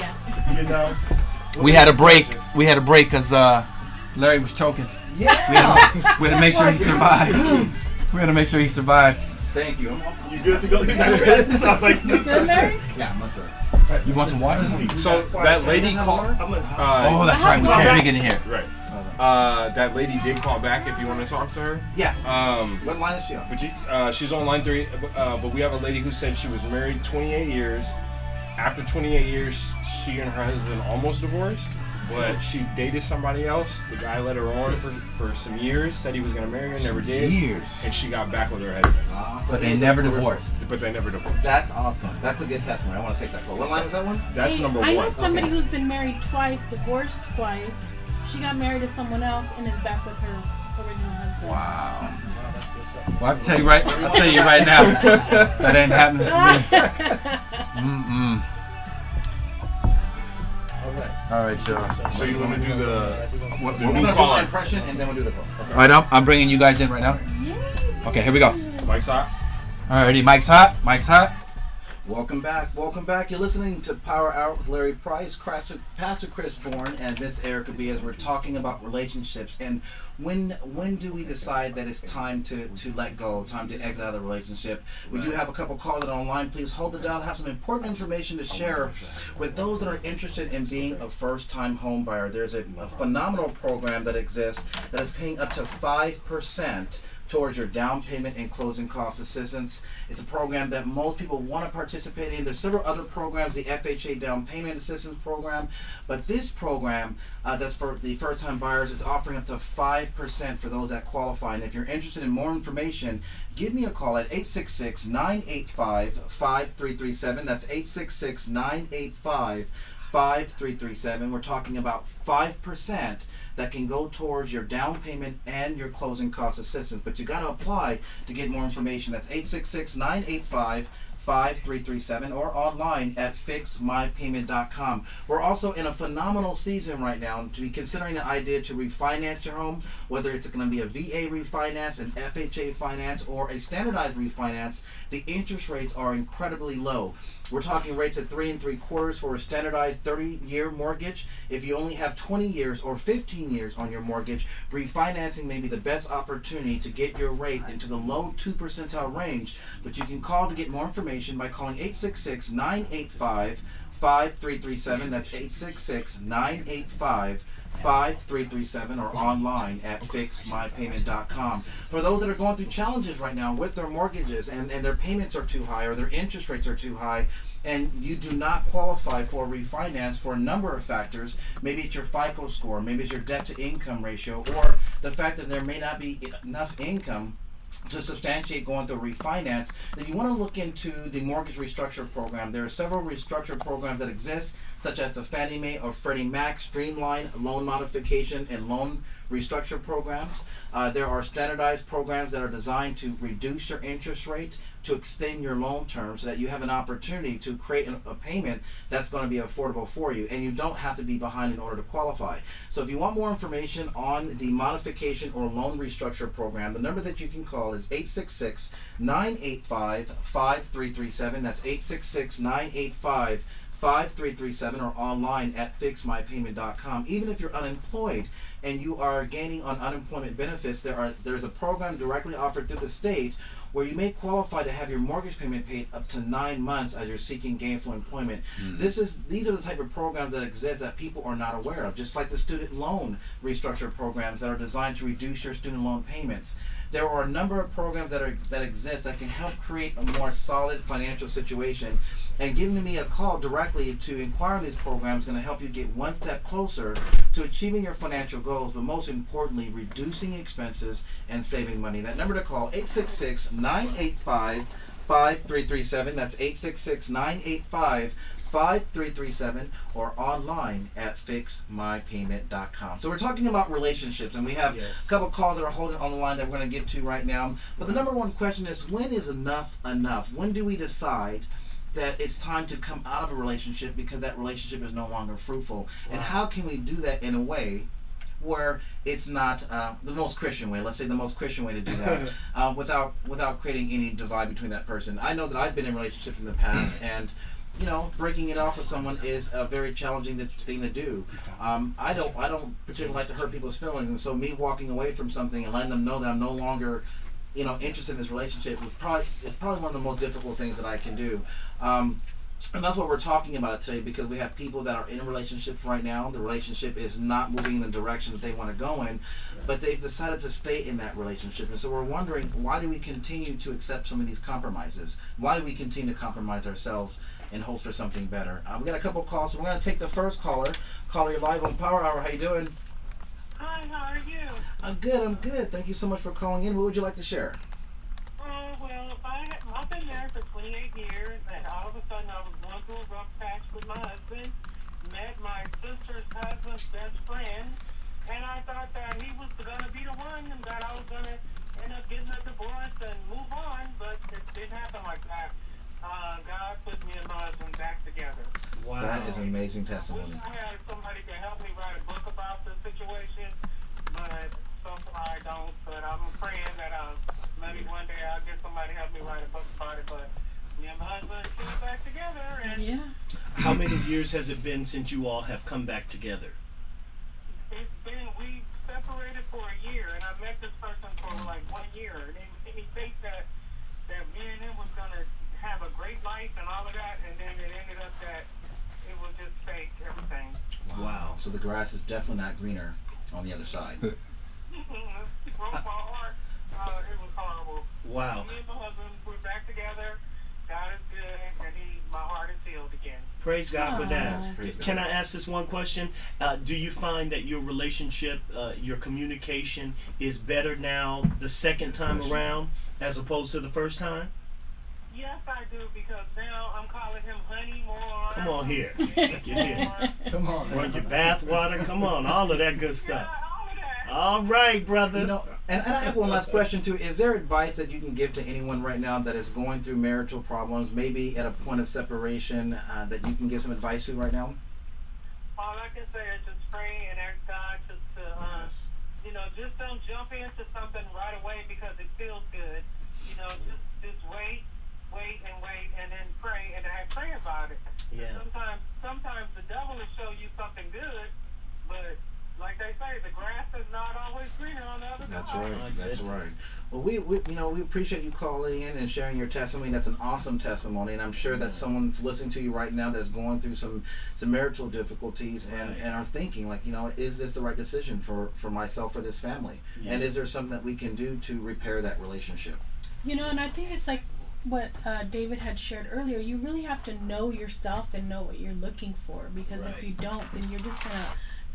We had a break because Larry was choking. Yeah. We had to make sure he survived. Thank you. You good to go? Sounds like good, Larry? Yeah, I'm good. You want some water? So that lady called. Oh, that's right. We can't drink it in here. Right. That lady did call back if you want to talk to her. Yes. What line is she on? But she's on line 3. But we have a lady who said she was married 28 years. After 28 years, she and her husband almost divorced. But she dated somebody else. The guy let her on for some years. Said he was gonna marry her, never did. Years. And she got back with her husband. But they never divorced. That's awesome. That's a good testimony. I want to take that call. What line is that one? That's number 1. I know somebody who's been married twice, divorced twice. She got married to someone else and is back with her original husband. Wow. Well, I'll tell you right now, that ain't happening for me. All right, y'all. So you want to do the what we call impression, and then we'll do the call. Okay. All right, I'm bringing you guys in right now. Okay, here we go. Mike's hot. Alrighty, Mike's hot. Welcome back. You're listening to Power Hour with Larry Price, Pastor Chris Bourne, and Miss Erica B. As we're talking about relationships and when do we decide that it's time to let go, time to exit out of the relationship? We do have a couple calls that are online. Please hold the dial. Have some important information to share with those that are interested in being a first-time home buyer. There's a phenomenal program that exists that is paying up to 5% towards your down payment and closing cost assistance. It's a program that most people want to participate in. There's several other programs, the FHA down payment assistance program, but this program that's for the first-time buyers is offering up to 5% for those that qualify. And if you're interested in more information, give me a call at 866-985-5337. That's 866-985-5337. We're talking about 5% that can go towards your down payment and your closing cost assistance. But you got to apply to get more information. That's 866-985-5337. 5337 or online at fixmypayment.com. We're also in a phenomenal season right now to be considering the idea to refinance your home, whether it's going to be a VA refinance, an FHA finance, or a standardized refinance. The interest rates are incredibly low. We're talking rates at 3 3/4 for a standardized 30-year mortgage. If you only have 20 years or 15 years on your mortgage, refinancing may be the best opportunity to get your rate into the low 2 percentile range. But you can call to get more information by calling 866-985-5337. That's 866-985-5337 or online at fixmypayment.com. For those that are going through challenges right now with their mortgages and their payments are too high or their interest rates are too high, and you do not qualify for refinance for a number of factors, maybe it's your FICO score, maybe it's your debt to income ratio, or the fact that there may not be enough income to substantiate going through refinance, then you want to look into the mortgage restructure program. There are several restructure programs that exist, such as the Fannie Mae or Freddie Mac Streamline Loan Modification and Loan Restructure programs. There are standardized programs that are designed to reduce your interest rate, to extend your loan term so that you have an opportunity to create a payment that's going to be affordable for you, and you don't have to be behind in order to qualify. So if you want more information on the modification or loan restructure program, the number that you can call is 866-985-5337. That's 866-985-5337 or online at fixmypayment.com. Even if you're unemployed and you are gaining on unemployment benefits, there's a program directly offered through the state where you may qualify to have your mortgage payment paid up to 9 months as you're seeking gainful employment. These are the type of programs that exist that people are not aware of, just like the student loan restructure programs that are designed to reduce your student loan payments. There are a number of programs that exist that can help create a more solid financial situation, and giving me a call directly to inquire on these programs is going to help you get one step closer to achieving your financial goals, but most importantly, reducing expenses and saving money. That number to call, 866-985-5337. That's 866-985-5337 or online at fixmypayment.com. So we're talking about relationships, and we have a couple calls that are holding on the line that we're going to get to right now. But the number one question is, when is enough enough? When do we decide that it's time to come out of a relationship because that relationship is no longer fruitful? And how can we do that in a way where it's not the most Christian way, let's say the most Christian way to do that, without creating any divide between that person? I know that I've been in relationships in the past, and breaking it off with someone is a very challenging thing to do. I don't particularly like to hurt people's feelings, and so me walking away from something and letting them know that I'm no longer interested in this relationship is probably one of the most difficult things that I can do. And that's what we're talking about today, because we have people that are in relationships right now. The relationship is not moving in the direction that they want to go in, but they've decided to stay in that relationship. And so we're wondering, why do we continue to accept some of these compromises? Why do we continue to compromise ourselves and hope for something better? We got a couple calls, so we're going to take the first caller. Caller, you're live on Power Hour. How you doing? Hi, how are you? I'm good. Thank you so much for calling in. What would you like to share? Well, I've been married for 28 years, and all of a sudden I was going through a rough patch with my husband, met my sister's husband's best friend, and I thought that he was going to be the one, and that I was going to end up getting a divorce and move on, but it didn't happen like that. God put me and my husband back together. Wow. That is an amazing testimony. I had somebody to help me write a book about the situation, but so far I don't. But I'm praying that maybe one day I'll get somebody to help me write a book about it. But me and my husband are still back together. And How many years has it been since you all have come back together? We separated for a year, and I met this person for like 1 year. And he made me think that me and him was going to have a great life and all of that, and then it ended up that it was just fake, everything. Wow. So the grass is definitely not greener on the other side. It broke my heart. It was horrible. Wow. Me and my husband, we're back together. God is good, and my heart is healed again. Praise God for that. Can I ask this one question? Do you find that your relationship, your communication is better now the second time around as opposed to the first time? Yes, I do, because now I'm calling him honey more. Come on here. Come on. Run your bath water. Come on. All of that good stuff. All right, brother. You know, and I have one last question too. Is there advice that you can give to anyone right now that is going through marital problems, maybe at a point of separation, that you can give some advice to right now? All I can say is just pray and ask God just don't jump into something right away because it feels good. Just wait, and then pray and pray about it. Yeah. Sometimes the devil will show you something good, but like they say, the grass is not always greener on the other side. That's right. That's right. Well, we appreciate you calling in and sharing your testimony. That's an awesome testimony, and I'm sure that someone's listening to you right now that's going through some marital difficulties and are thinking like, is this the right decision for myself or this family? Yeah. And is there something that we can do to repair that relationship? And I think it's like what David had shared earlier. You really have to know yourself and know what you're looking for, because if you don't, then you're just gonna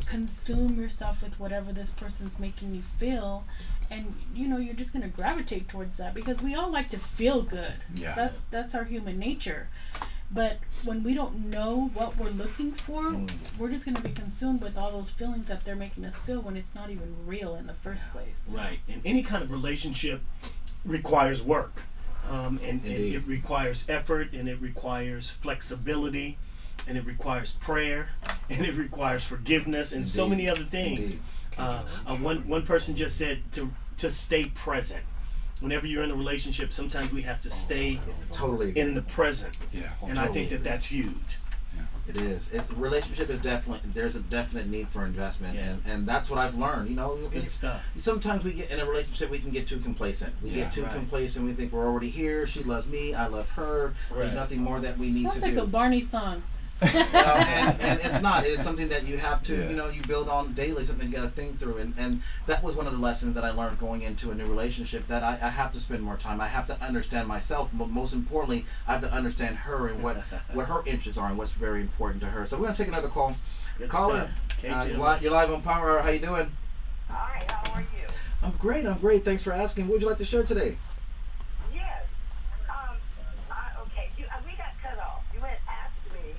consume yourself with whatever this person's making you feel, and you're just going to gravitate towards that, because we all like to feel good. That's our human nature. But when we don't know what we're looking for, we're just going to be consumed with all those feelings that they're making us feel when it's not even real in the first place. Right. And any kind of relationship requires work, and it requires effort, and it requires flexibility, and it requires prayer, and it requires forgiveness, and so many other things. One person just said to stay present. Whenever you're in a relationship, sometimes we have to stay in the present. And I think that's huge. It is. Relationship is there's a definite need for investment, and that's what I've learned. It's good stuff. Sometimes we get in a relationship, we can get too complacent. We get too complacent. We think we're already here. She loves me. I love her. There's nothing more that we need to do. Sounds like a Barney song. And it's not. It is something that you have to, you build on daily, something you got to think through. And that was one of the lessons that I learned going into a new relationship, that I have to spend more time. I have to understand myself, but most importantly, I have to understand her and what her interests are and what's very important to her. So we're going to take another call. Good Caller, you're live on Power Hour. How you doing? Hi, how are you? I'm great. Thanks for asking. What would you like to share today? Yes. Okay, we got cut off. You had asked me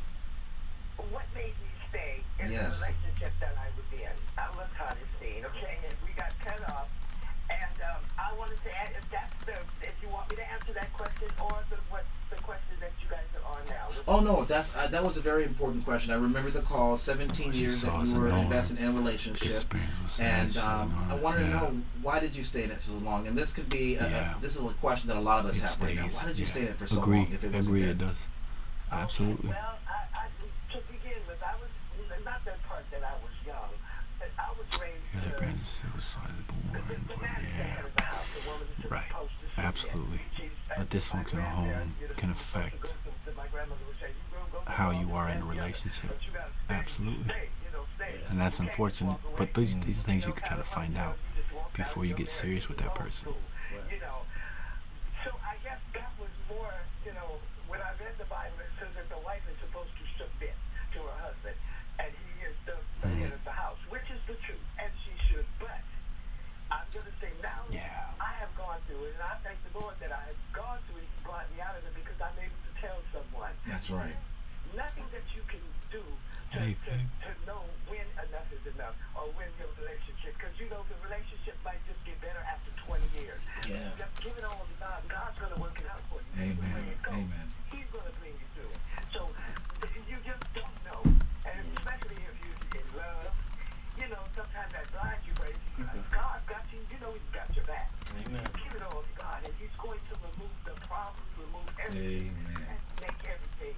what made me stay in the relationship that I was in. I was Constantine, okay, and we got cut off. And I wanted to add, if you want me to answer that question, or the question that you guys are on now. Oh no, that was a very important question. I remember the call. 17 years that you were invested in a relationship, and I wanted to know, why did you stay in it so long? And this could be this is a question that a lot of us have right now. Why did you stay in it for so long? If it was good? It does. Absolutely. Well, to begin with, I was not that part that I was young, but I was raised. Right. Absolutely. A dysfunctional home can affect how you are in a relationship. Absolutely. And that's unfortunate. But these are things you can try to find out before you get serious with that person. So I guess that was more, when I read the Bible, it says that the wife is supposed to submit to her husband, and he is the head of the house, which is the truth, and she should. But I'm going to say now, I have gone through it, and I thank the Lord that I have gone through it. He brought me out of it because I'm able to tell someone. That's right. Nothing that you can do to know when enough is enough, or when your relationship, because the relationship might just get better after 20 years. Just give it all to God. God's going to work it out for you. Amen. He's going to bring you through it. So you just don't know, and especially if you're in love, sometimes that blinds you, but God got you. He's got your back. Amen. Give it all to God, and He's going to remove the problems, remove everything, and make everything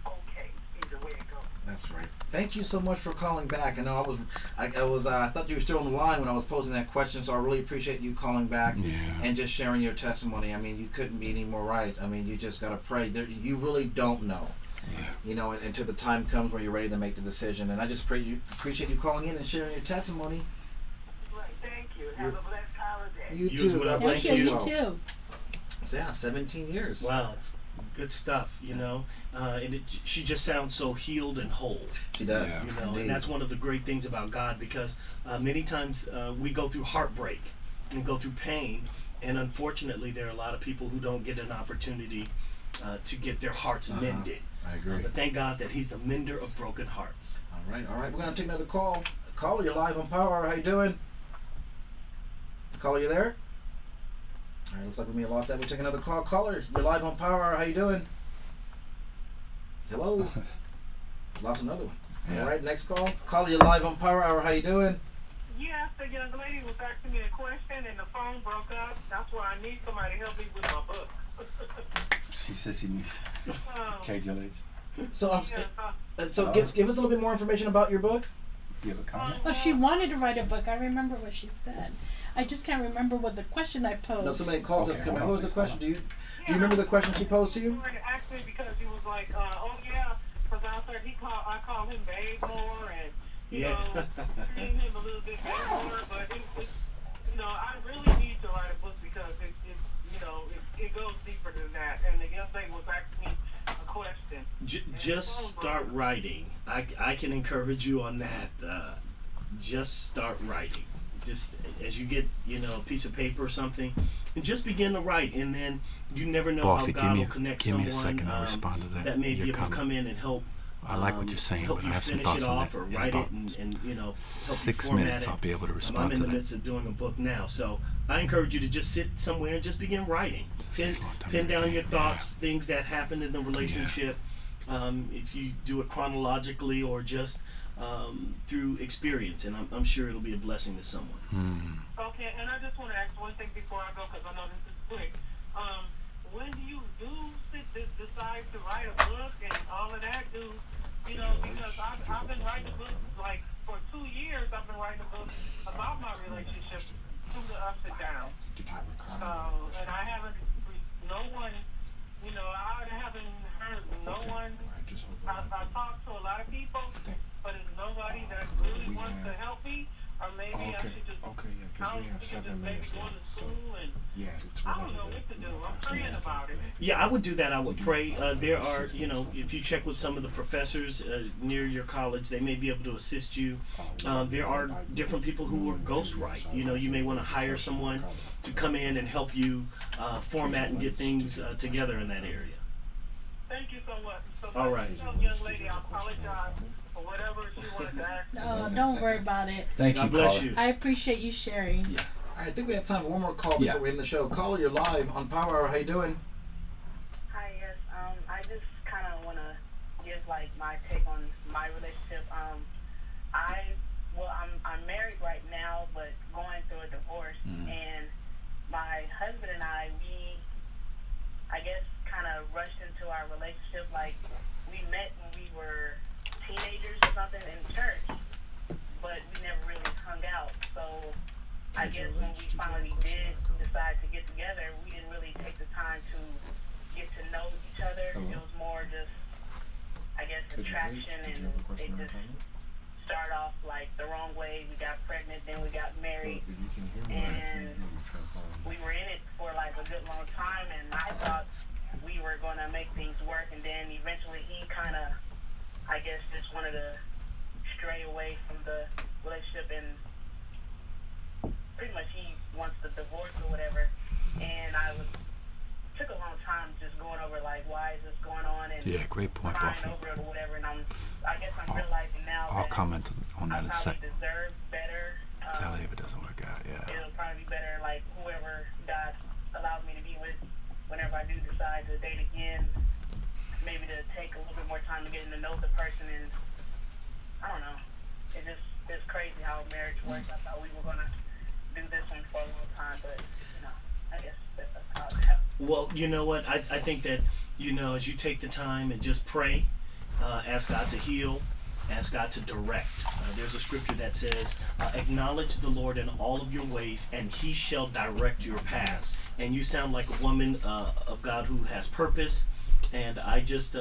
okay. Either way it goes. That's right. Thank you so much for calling back. I know I thought you were still on the line when I was posing that question, so I really appreciate you calling back and just sharing your testimony. I mean, you couldn't be any more right. I mean, you just gotta pray. You really don't know. Until the time comes where you're ready to make the decision. And I just appreciate you calling in and sharing your testimony. Right. Thank you. Have a blessed holiday. You too. Well. Thank you. You too. So 17 years. Wow, it's good stuff. And she just sounds so healed and whole. She does. And that's one of the great things about God, because many times we go through heartbreak and go through pain, and unfortunately there are a lot of people who don't get an opportunity to get their hearts mended. I agree. But thank God that He's a mender of broken hearts. All right. We're going to take another call. Caller, you're live on Power. How you doing? Caller, you there? All right, looks like we lost that. We'll take another call. Caller, you're live on Power Hour. How you doing? Hello? Lost another one. Yeah. All right, next call. Caller, you're live on Power Hour. How you doing? Yes, the young lady was asking me a question and the phone broke up. That's why I need somebody to help me with my book. She says she needs KJLH. So give us a little bit more information about your book. Do you have a comment? Oh, she wanted to write a book. I remember what she said. I just can't remember what the question I posed. No, so many calls have come in. What was the question? Do you remember the question she posed to you? Actually, because he was like, oh yeah, because I call him babe more and you know, treating him a little bit more. But I really need to write a book because it goes deeper than that. And the young lady was asking me a question. Just start writing. I can encourage you on that. Just start writing. Just as you get, a piece of paper or something, and just begin to write, and then you never know how God will connect someone that may be able to come in and help. I like what you're saying, help but you I have some finish thoughts it on off that. or In write about it and help 6 you format minutes, I'll be able to respond I'm in to the that. midst of doing a book now, so I encourage you to just sit somewhere and just begin writing. Pin down your thoughts, things that happened in the relationship. If you do it chronologically or just through experience, and I'm sure it'll be a blessing to someone. Okay, and I just want to ask one thing before I go, because I know this is quick. When do you decide to write a book and all of that? Because I've been writing a book, like, for 2 years I've been writing a book about my relationship through the ups and downs. And I haven't, I haven't heard no one. I talked to a lot of people, but it's nobody that really wants to help me. Or maybe I should just, I don't know what to do. I'm praying about it. Yeah, I would do that. I would pray. There are, if you check with some of the professors near your college, they may be able to assist you. There are different people who will ghostwrite. You may want to hire someone to come in and help you format and get things together in that area. Thank you so much. All right. Young lady, I apologize. Whatever you want to ask. No, don't worry about it. Thank you, God bless caller. you. I appreciate you sharing. Yeah. All right, I think we have time for one more call before we end the show. Caller, you're live on Power Hour. How you doing? Hi, yes. I just kind of want to give my take on my relationship. I'm married right now, but going through a divorce, and my husband and I guess kind of rushed into our relationship. We met when we were teenagers or something in church, but we never really hung out. So I guess when we finally did decide to get together, we didn't really take the time to get to know each other. It was more just, I guess, attraction, and it just started off the wrong way. We got pregnant, then we got married, and we were in it for a good long time, and I thought we were going to make things work, and then eventually he kind of, I guess, just wanted to stray away from the relationship, and pretty much he wants the divorce or whatever. And took a long time just going over why is this going on, and great point, crying Buffy. over it or whatever. And I guess I'm realizing now I'll that comment on that in a I second. probably deserve better. Tell you if it doesn't work out, yeah. It'll probably be better whoever God allows me to be with whenever I do decide to date again. Maybe to take a little bit more time to getting to know the person, and I don't know. It's crazy how marriage works. I thought we were gonna do this one for a long time, but I guess that's how it happened. Well, you know what? I think that as you take the time and just pray, ask God to heal, ask God to direct. There's a scripture that says, "Acknowledge the Lord in all of your ways, and He shall direct your paths." And you sound like a woman of God who has purpose. And I just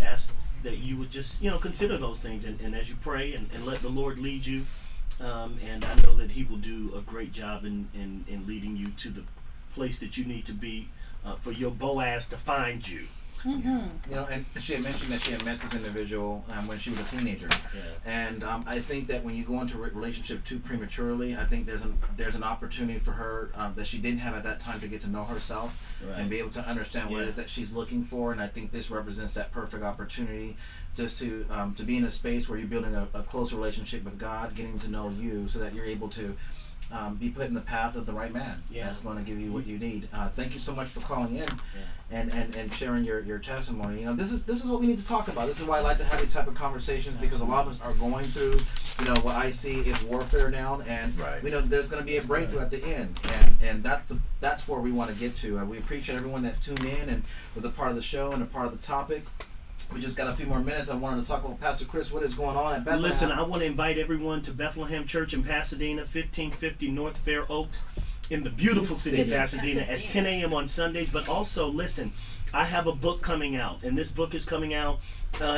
ask that you would just, consider those things. And as you pray and let the Lord lead you, and I know that He will do a great job in leading you to the place that you need to be for your Boaz to find you. Mm-hmm. And she had mentioned that she had met this individual when she was a teenager. Yes. And I think that when you go into a relationship too prematurely, I think there's an opportunity for her that she didn't have at that time to get to know herself and be able to understand what it is that she's looking for. And I think this represents that perfect opportunity just to be in a space where you're building a close relationship with God, getting to know you, so that you're able to be put in the path of the right man. That's going to give you what you need. Thank you so much for calling in and sharing your testimony. You know, this is what we need to talk about. This is why I like to have these type of conversations, because a lot of us are going through, you know, what I see is warfare now, and we know there's going to be a breakthrough at the end, and that's where we want to get to. We appreciate everyone that's tuned in and was a part of the show and a part of the topic. We just got a few more minutes. I wanted to talk about, Pastor Chris, what is going on at Bethlehem? Listen, I want to invite everyone to Bethlehem Church in Pasadena, 1550 North Fair Oaks, in the beautiful city of Pasadena at 10 a.m. on Sundays. But also, listen, I have a book coming out, and this book is coming out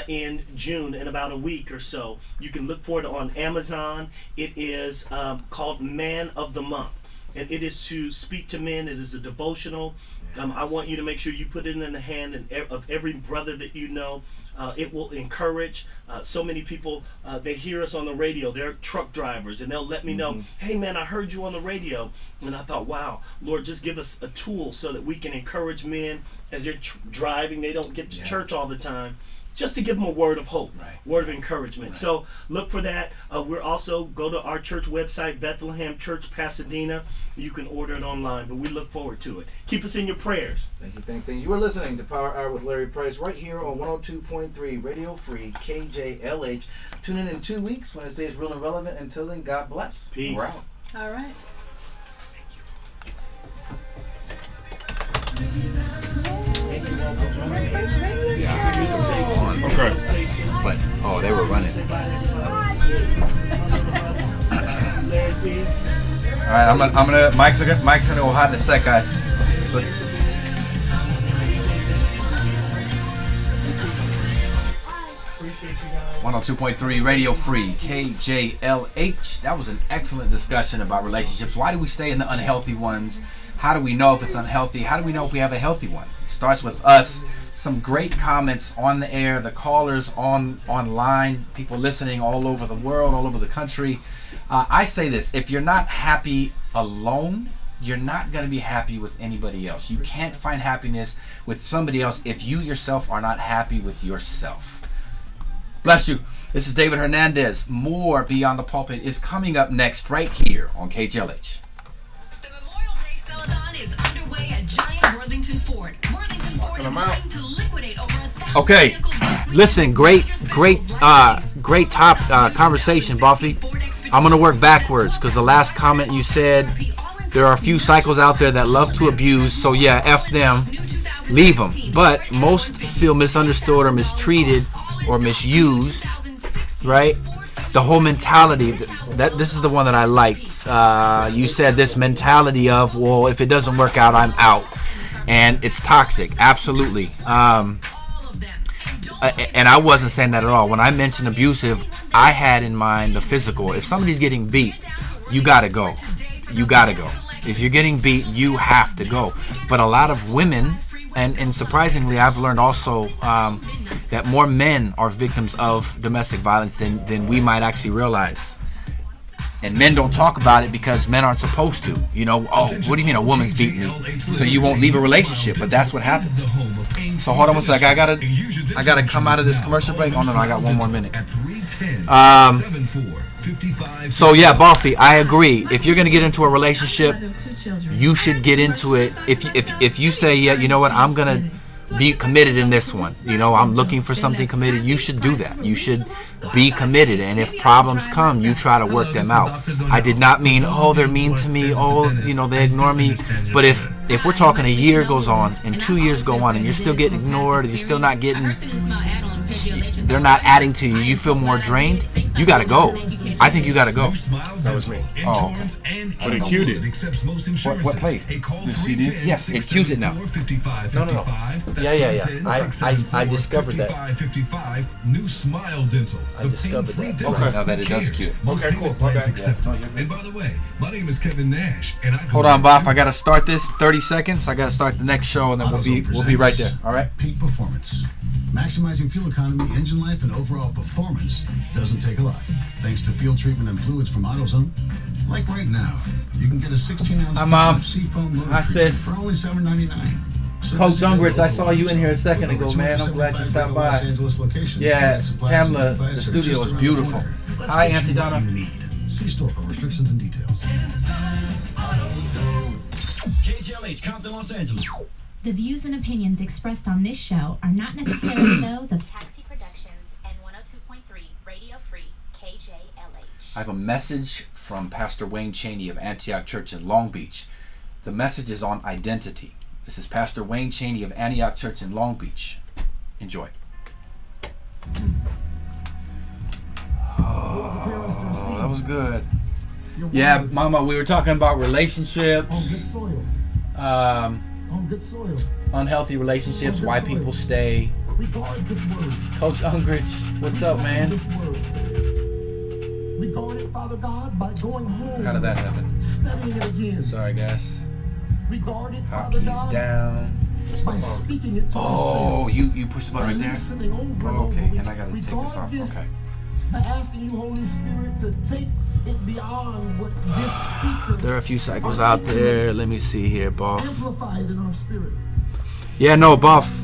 in June, in about a week or so. You can look for it on Amazon. It is called Man of the Month, and it is to speak to men. It is a devotional. I want you to make sure you put it in the hand of every brother that you know. It will encourage. So many people, they hear us on the radio. They're truck drivers, and they'll let me know, hey man, I heard you on the radio. And I thought, wow, Lord, just give us a tool so that we can encourage men as they're driving. They don't get to church all the time. Just to give them a word of hope, word of encouragement. So look for that. We're also, go to our church website, Bethlehem Church Pasadena. You can order it online, but we look forward to it. Keep us in your prayers. Thank you. You are listening to Power Hour with Larry Price right here on 102.3 Radio Free KJLH. Tune in 2 weeks when it stays real and relevant. Until then, God bless. Peace. We're out. All right. Okay. But they were running. All right, I'm gonna Mike's gonna go hot in a sec, guys. 102.3 Radio Free KJLH. That was an excellent discussion about relationships. Why do we stay in the unhealthy ones? How do we know if it's unhealthy? How do we know if we have a healthy one? It starts with us. Some great comments on the air, the callers online, people listening all over the world, all over the country. I say this: if you're not happy alone, you're not going to be happy with anybody else. You can't find happiness with somebody else if you yourself are not happy with yourself. Bless you. This is David Hernandez. More Beyond the Pulpit is coming up next right here on KJLH. The Memorial Day Celadon is underway at Giant Worthington Ford. Worthington Ford is looking to liquidate over 1,000 Okay, vehicles this week. listen, great top conversation, Buffy. I'm going to work backwards because the last comment you said, there are a few cycles out there that love to abuse, so yeah, F them, leave them. But most feel misunderstood or mistreated or misused, right? The whole mentality, that this is the one that I liked. You said this mentality of, well, if it doesn't work out, I'm out. And it's toxic, absolutely. And I wasn't saying that at all. When I mentioned abusive, I had in mind the physical. If somebody's getting beat, you gotta go. You gotta go. If you're getting beat, you have to go. But a lot of women, and surprisingly, I've learned also that more men are victims of domestic violence than we might actually realize. And men don't talk about it because men aren't supposed to. You know, oh, what do you mean a woman's beating me? So you won't leave a relationship, but that's what happens. So hold on one sec. I gotta come out of this commercial break. Oh no, I got one more minute. So yeah, Buffy, I agree. If you're gonna get into a relationship, you should get into it. If you say, yeah, you know what, I'm gonna be committed in this one. You know, I'm looking for something committed. You should do that. You should be committed. And if problems come, you try to work them out. I did not mean, oh, they're mean to me. Oh, you know, they ignore me. But if we're talking a year goes on and 2 years go on and you're still getting ignored, you're still not getting, they're not adding to you, you feel more drained, you gotta go. I think you gotta go. That was me. Oh, okay. But it cued it. What played? The CD? Yes, it cues it now. No. Yeah. I discovered that. New Smile Dental. I discovered that. Okay, now that it does cue it. Okay, cool. And by the way, my name is Kevin Nash, and I hold on, Bob. I gotta start this 30 seconds. I gotta start the next show, and then we'll be right there. All right. Peak performance. Maximizing fuel economy, engine life, and overall performance doesn't take a lot. Thanks to fuel treatment and fluids from AutoZone. Like right now, you can get a 16-ounce Mom. of Seafoam motor Hi, treatment sis. for only $7.99. Coach Jungrich, I saw you in here a second ago, man. I'm glad you stopped by. Yeah, Tamla, the studio is beautiful. Hi, Auntie Donna. See store for restrictions and details. KJLH, Compton, Los Angeles. The views and opinions expressed on this show are not necessarily those of Taxi Productions and 102.3 Radio Free KJLH. I have a message from Pastor Wayne Chaney of Antioch Church in Long Beach. The message is on identity. This is Pastor Wayne Chaney of Antioch Church in Long Beach. Enjoy. Oh, that was good. Yeah, Mama, we were talking about relationships. On good soil. On good soil. Unhealthy relationships, why soil. people stay. We guard this word. Coach Ungrich, what's up, man? This word. We guard it, Father God, by going home. How did that happen? Studying it again. Sorry, guys. We guard it, Father Hotkeys God, down. by speaking it to ourselves. Oh, you pushed the button right there? Listening over and Okay, over. and I gotta We take this guard off. this Okay. by asking you, Holy Spirit, to take it beyond what this speaker. There are a few cycles out there. Let me see here, Buff. Amplify it in our spirit. Yeah, no, Buff.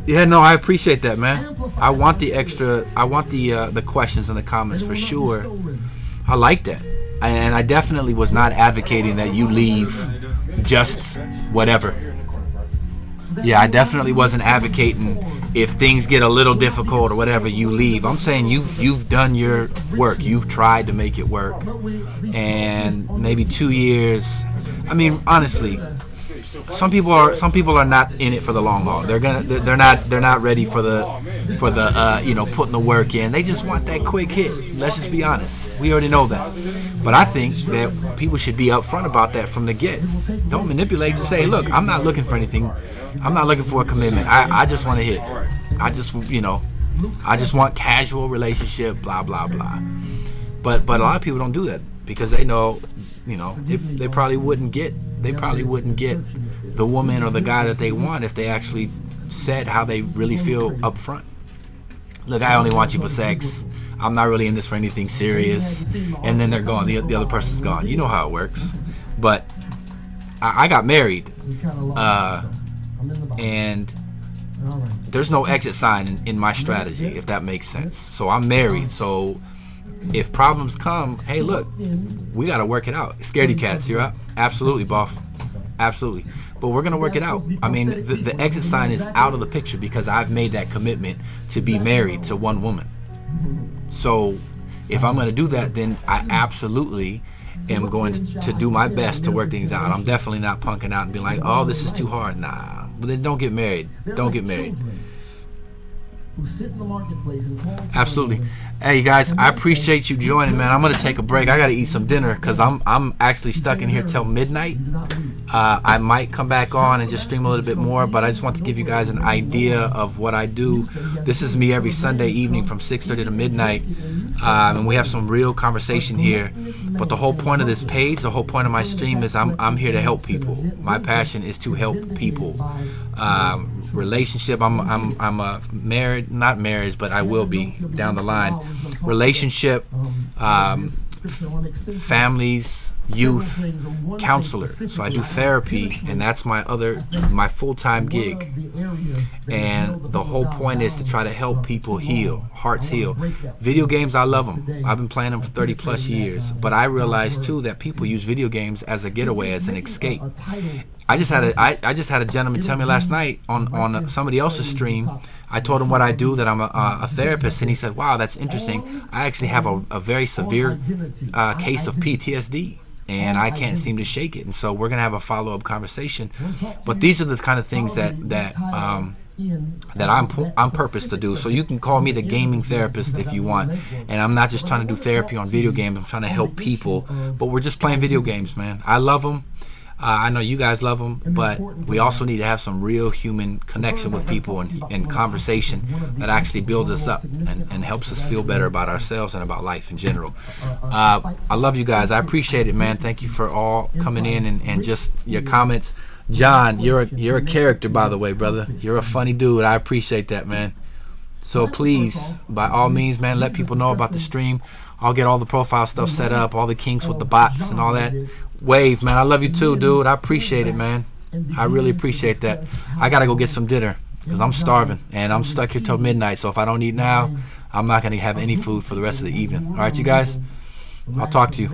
Yeah, no, I appreciate that, man. I want the extra. I want the questions and the comments for sure. I like that, and I definitely was not advocating that you leave just whatever. Yeah, I definitely wasn't advocating if things get a little difficult or whatever, you leave. I'm saying you've done your work. You've tried to make it work, and maybe 2 years. I mean, honestly, some people are not in it for the long haul. They're not ready for the putting the work in. They just want that quick hit. Let's just be honest. We already know that. But I think that people should be upfront about that from the get. Don't manipulate to say, look, I'm not looking for anything. I'm not looking for a commitment. I just want to hit. I just want casual relationship, blah blah blah. But a lot of people don't do that because they know, they probably wouldn't get the woman or the guy that they want if they actually said how they really feel up front. Look, I only want you for sex. I'm not really in this for anything serious. And then they're gone. The other person's gone. You know how it works. But I got married. And there's no exit sign in my strategy, if that makes sense. So I'm married. So if problems come, hey, look, we got to work it out. Scaredy cats, you're up? Absolutely, Buff. Absolutely. But we're going to work it out. I mean, the exit sign is out of the picture because I've made that commitment to be married to one woman. So if I'm going to do that, then I absolutely am going to do my best to work things out. I'm definitely not punking out and being like, oh, this is too hard. Nah. But then don't get married. Don't get married. Who sit in the marketplace and call. Absolutely. Hey, you guys, I appreciate you joining, man. I'm going to take a break. I got to eat some dinner because I'm actually stuck in here till midnight. I might come back on and just stream a little bit more, but I just want to give you guys an idea of what I do. This is me every Sunday evening from 6:30 to midnight, and we have some real conversation here. But the whole point of this page, the whole point of my stream is I'm here to help people. My passion is to help people. Relationship, I'm a married, not married, but I will be down the line. Relationship, families, youth, counselor. So I do therapy, and that's my full-time gig. And the whole point is to try to help people heal, hearts heal. Video games, I love them. I've been playing them for 30 plus years. But I realize too that people use video games as a getaway, as an escape. I just had a gentleman tell me last night on somebody else's stream. I told him what I do, that I'm a therapist, and he said, wow, that's interesting. I actually have a very severe case of PTSD, and I can't seem to shake it. And so we're going to have a follow-up conversation. But these are the kind of things that I'm purposed to do. So you can call me the gaming therapist if you want. And I'm not just trying to do therapy on video games. I'm trying to help people. But we're just playing video games, man. I love them. I know you guys love them, but we also need to have some real human connection with people and conversation that actually builds us up and helps us feel better about ourselves and about life in general. I love you guys. I appreciate it, man. Thank you for all coming in and just your comments. John, you're a character, by the way, brother. You're a funny dude. I appreciate that, man. So please, by all means, man, let people know about the stream. I'll get all the profile stuff set up, all the kinks with the bots and all that. Wave, man, I love you too, dude. I appreciate it, man. I really appreciate that. I gotta go get some dinner because I'm starving and I'm stuck here till midnight. So if I don't eat now, I'm not gonna have any food for the rest of the evening. All right, you guys. I'll talk to you.